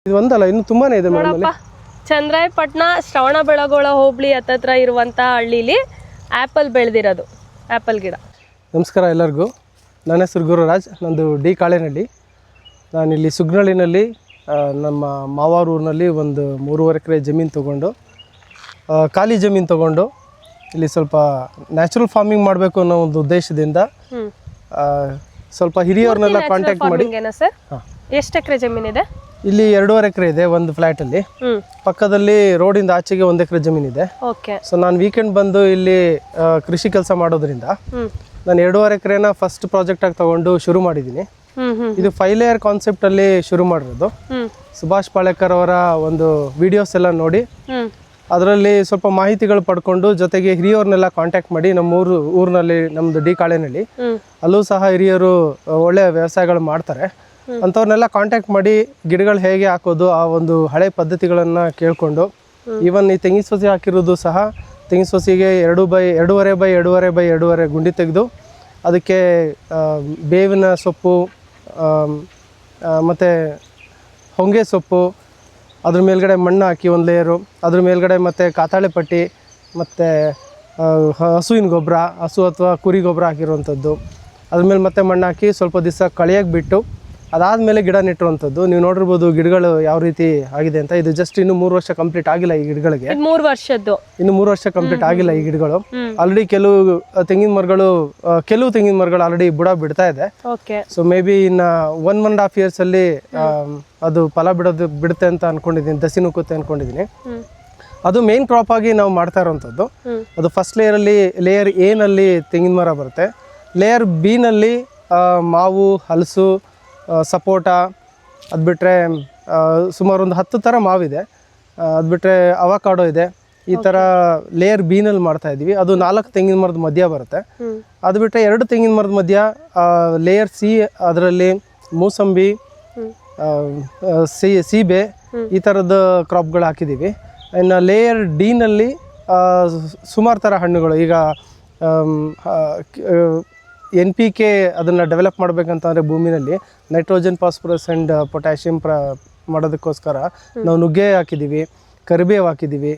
ಇದು ಒಂದಲ್ಲ, ಇನ್ನು ತುಂಬಾನೇ ಇದೆ ನೋಡಪ್ಪ. ಚಂದ್ರಾಯಪಟ್ಟಣ ಶ್ರವಣಬೆಳಗೊಳ ಹೋಬಳಿ ಹತ್ತತ್ರ ಇರುವಂತ ಹಳ್ಳಿಲಿ ಆಪಲ್ ಬೆಳೆದಿರೋದು, ಆಪಲ್ ಗಿಡ. ನಮಸ್ಕಾರ ಎಲ್ಲರಿಗೂ. ನನ್ನ ಹೆಸರು ಗುರುರಾಜ್, ನಂದು ಡಿ ಕಾಳೇನಹಳ್ಳಿ. ನಾನಿಲ್ಲಿ ಸುಗ್ನಳ್ಳಿನಲ್ಲಿ ನಮ್ಮ ಮಾವಾರ ಊರಿನಲ್ಲಿ ಒಂದು 3.5 ಎಕರೆ ಜಮೀನು ತೊಗೊಂಡು, ಖಾಲಿ ಜಮೀನು ತೊಗೊಂಡು ಇಲ್ಲಿ ಸ್ವಲ್ಪ ನ್ಯಾಚುರಲ್ ಫಾರ್ಮಿಂಗ್ ಮಾಡಬೇಕು ಅನ್ನೋ ಒಂದು ಉದ್ದೇಶದಿಂದ ಸ್ವಲ್ಪ ಹಿರಿಯವ್ರನ್ನೆಲ್ಲ ಕಾಂಟ್ಯಾಕ್ಟ್ ಮಾಡಿ. ಸರ್, ಎಷ್ಟು ಎಕರೆ ಜಮೀನಿದೆ? ಇಲ್ಲಿ 2.5 ಎಕರೆ ಇದೆ ಒಂದು ಫ್ಲ್ಯಾಟಲ್ಲಿ. ಪಕ್ಕದಲ್ಲಿ ರೋಡಿಂದ ಆಚೆಗೆ 1 ಎಕರೆ ಜಮೀನಿದೆ. ಸೊ ನಾನು ವೀಕೆಂಡ್ ಬಂದು ಇಲ್ಲಿ ಕೃಷಿ ಕೆಲಸ ಮಾಡೋದ್ರಿಂದ ನಾನು 2.5 ಎಕರೆನ ಫಸ್ಟ್ ಪ್ರಾಜೆಕ್ಟ್ ಆಗಿ ತಗೊಂಡು ಶುರು ಮಾಡಿದ್ದೀನಿ. ಇದು 5 ಲೇಯರ್ ಕಾನ್ಸೆಪ್ಟ್ ಅಲ್ಲಿ ಶುರು ಮಾಡಿರೋದು. ಸುಭಾಷ್ ಪಾಳೇಕರ್ ಅವರ ಒಂದು ವಿಡಿಯೋಸ್ ಎಲ್ಲ ನೋಡಿ ಅದರಲ್ಲಿ ಸ್ವಲ್ಪ ಮಾಹಿತಿಗಳು ಪಡ್ಕೊಂಡು, ಜೊತೆಗೆ ಹಿರಿಯವ್ರನ್ನೆಲ್ಲ ಕಾಂಟ್ಯಾಕ್ಟ್ ಮಾಡಿ ನಮ್ಮ ಊರಿನಲ್ಲಿ ನಮ್ದು ಡಿ ಕಾಳೇನಹಳ್ಳಿ, ಅಲ್ಲೂ ಸಹ ಹಿರಿಯರು ಒಳ್ಳೆ ವ್ಯವಸಾಯಗಳು ಮಾಡ್ತಾರೆ. ಅಂಥವ್ರನ್ನೆಲ್ಲ ಕಾಂಟ್ಯಾಕ್ಟ್ ಮಾಡಿ ಗಿಡಗಳು ಹೇಗೆ ಹಾಕೋದು ಆ ಒಂದು ಹಳೆ ಪದ್ಧತಿಗಳನ್ನು ಕೇಳಿಕೊಂಡು, ಈವನ್ ಈ ತೆಂಗಿನ ಸಸಿ ಹಾಕಿರೋದು ಸಹ ತೆಂಗಿನ ಸಸಿಗೆ 2x2.5x2.5 ಗುಂಡಿ ತೆಗೆದು ಅದಕ್ಕೆ ಬೇವಿನ ಸೊಪ್ಪು ಮತ್ತು ಹೊಂಗೆ ಸೊಪ್ಪು, ಅದ್ರ ಮೇಲ್ಗಡೆ ಮಣ್ಣು ಹಾಕಿ 1 ಲೇಯರು, ಅದ್ರ ಮೇಲ್ಗಡೆ ಮತ್ತು ಕಾತಾಳೆ ಪಟ್ಟಿ ಮತ್ತು ಹಸುವಿನ ಗೊಬ್ಬರ, ಹಸು ಅಥವಾ ಕುರಿ ಗೊಬ್ಬರ ಹಾಕಿರುವಂಥದ್ದು, ಅದ್ರ ಮೇಲೆ ಮತ್ತೆ ಮಣ್ಣು ಹಾಕಿ ಸ್ವಲ್ಪ ದಿವಸ ಕಳಿಯಾಗಿ ಬಿಟ್ಟು ಅದಾದಮೇಲೆ ಗಿಡ ನೆಟ್ಟಿರುವಂಥದ್ದು. ನೀವು ನೋಡಿರ್ಬೋದು ಗಿಡಗಳು ಯಾವ ರೀತಿ ಆಗಿದೆ ಅಂತ. ಇದು ಜಸ್ಟ್ ಇನ್ನು 3 ವರ್ಷ ಕಂಪ್ಲೀಟ್ ಆಗಿಲ್ಲ ಈ ಗಿಡಗಳಿಗೆ. 3 ವರ್ಷದ್ದು, ಇನ್ನು 3 ವರ್ಷ ಕಂಪ್ಲೀಟ್ ಆಗಿಲ್ಲ ಈ ಗಿಡಗಳು. ಆಲ್ರೆಡಿ ಕೆಲವು ತೆಂಗಿನ ಮರಗಳು ಆಲ್ರೆಡಿ ಬುಡ ಬಿಡ್ತಾ ಇದೆ. ಸೊ ಮೇ ಬಿ ಇನ್ನ 1.5 years ಅಲ್ಲಿ ಅದು ಫಲ ಬಿಡುತ್ತೆ ಅಂತ ಅನ್ಕೊಂಡಿದ್ದೀನಿ, ದಸಿ ನುಕ್ಕುತ್ತೆ ಅನ್ಕೊಂಡಿದ್ದೀನಿ. ಅದು ಮೇನ್ ಕ್ರಾಪ್ ಆಗಿ ನಾವು ಮಾಡ್ತಾ ಇರೋವಂಥದ್ದು. ಅದು ಫಸ್ಟ್ ಲೇಯರ್ ಎ ನಲ್ಲಿ ತೆಂಗಿನ ಮರ ಬರುತ್ತೆ. ಲೇಯರ್ ಬಿ ನಲ್ಲಿ ಮಾವು, ಹಲಸು, ಸಪೋಟ, ಅದು ಬಿಟ್ಟರೆ ಸುಮಾರು ಒಂದು 10 ಥರ ಮಾವಿದೆ. ಅದು ಬಿಟ್ಟರೆ ಅವಕಾಡೋ ಇದೆ. ಈ ಥರ ಲೇಯರ್ ಬಿ ನಲ್ಲಿ ಮಾಡ್ತಾ ಇದ್ದೀವಿ. ಅದು 4 ತೆಂಗಿನ ಮರದ ಮಧ್ಯ ಬರುತ್ತೆ. ಅದು ಬಿಟ್ಟರೆ 2 ತೆಂಗಿನ ಮರದ ಮಧ್ಯ ಲೇಯರ್ ಸಿ, ಅದರಲ್ಲಿ ಮೂಸಂಬಿ, ಸೀಬೆ, ಈ ಥರದ ಕ್ರಾಪ್ಗಳು ಹಾಕಿದ್ದೀವಿ. ಇನ್ನು ಲೇಯರ್ ಡಿ ನಲ್ಲಿ ಸುಮಾರು ಥರ ಹಣ್ಣುಗಳು. ಈಗ NPK ಅದನ್ನು ಡೆವಲಪ್ ಮಾಡಬೇಕಂತಂದರೆ ಭೂಮಿನಲ್ಲಿ ನೈಟ್ರೋಜನ್, ಫಾಸ್ಫರಸ್ ಆ್ಯಂಡ್ ಪೊಟ್ಯಾಷಿಯಂ ಮಾಡೋದಕ್ಕೋಸ್ಕರ ನಾವು ನುಗ್ಗೆ ಹಾಕಿದ್ದೀವಿ, ಕರಿಬೇವು ಹಾಕಿದ್ದೀವಿ,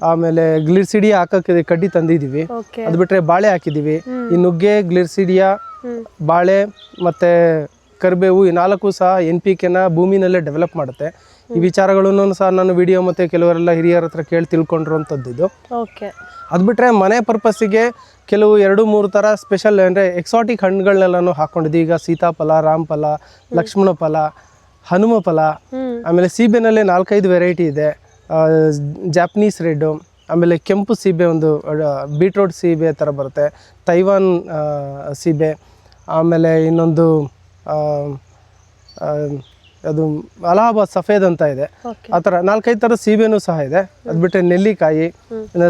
ಆಮೇಲೆ ಗ್ಲಿರ್ಸಿಡಿಯಾ ಹಾಕೋಕ್ಕೆ ಕಡ್ಡಿ ತಂದಿದ್ದೀವಿ. ಅದು ಬಿಟ್ಟರೆ ಬಾಳೆ ಹಾಕಿದ್ದೀವಿ. ಈ ನುಗ್ಗೆ, ಗ್ಲಿರ್ಸಿಡಿಯಾ, ಬಾಳೆ ಮತ್ತು ಕರಿಬೇವು ಈ 4 ಸಹ NPKನ ಭೂಮಿನಲ್ಲೇ ಡೆವಲಪ್ ಮಾಡುತ್ತೆ. ಈ ವಿಚಾರಗಳನ್ನು ಸಹ ನಾನು ವಿಡಿಯೋ ಮತ್ತು ಕೆಲವರೆಲ್ಲ ಹಿರಿಯರ ಹತ್ರ ಕೇಳಿ ತಿಳ್ಕೊಂಡಿರುವಂಥದ್ದು ಇದು. ಅದು ಬಿಟ್ಟರೆ ಮನೆ ಪರ್ಪಸ್ಸಿಗೆ ಕೆಲವು 2-3 ಥರ ಸ್ಪೆಷಲ್ ಅಂದರೆ ಎಕ್ಸಾಟಿಕ್ ಹಣ್ಣುಗಳನ್ನೆಲ್ಲನೂ ಹಾಕ್ಕೊಂಡಿದ್ದೀವಿ. ಈಗ ಸೀತಾಫಲ, ರಾಮಫಲ, ಲಕ್ಷ್ಮಣ ಫಲ, ಹನುಮ ಫಲ, ಆಮೇಲೆ ಸೀಬೆನಲ್ಲೇ 4-5 ವೆರೈಟಿ ಇದೆ. ಜಾಪನೀಸ್ ರೆಡ್ಡು, ಆಮೇಲೆ ಕೆಂಪು ಸೀಬೆ, ಒಂದು ಬೀಟ್ರೋಟ್ ಸೀಬೆ ಥರ ಬರುತ್ತೆ, ತೈವಾನ್ ಸೀಬೆ, ಆಮೇಲೆ ಇನ್ನೊಂದು ಅದು ಅಲಹಾಬಾದ್ ಸಫೇದ್ ಅಂತ ಇದೆ. ಆ ಥರ 4-5 ಥರ ಸೀಬೆನೂ ಸಹ ಇದೆ. ಅದು ಬಿಟ್ಟರೆ ನೆಲ್ಲಿಕಾಯಿ,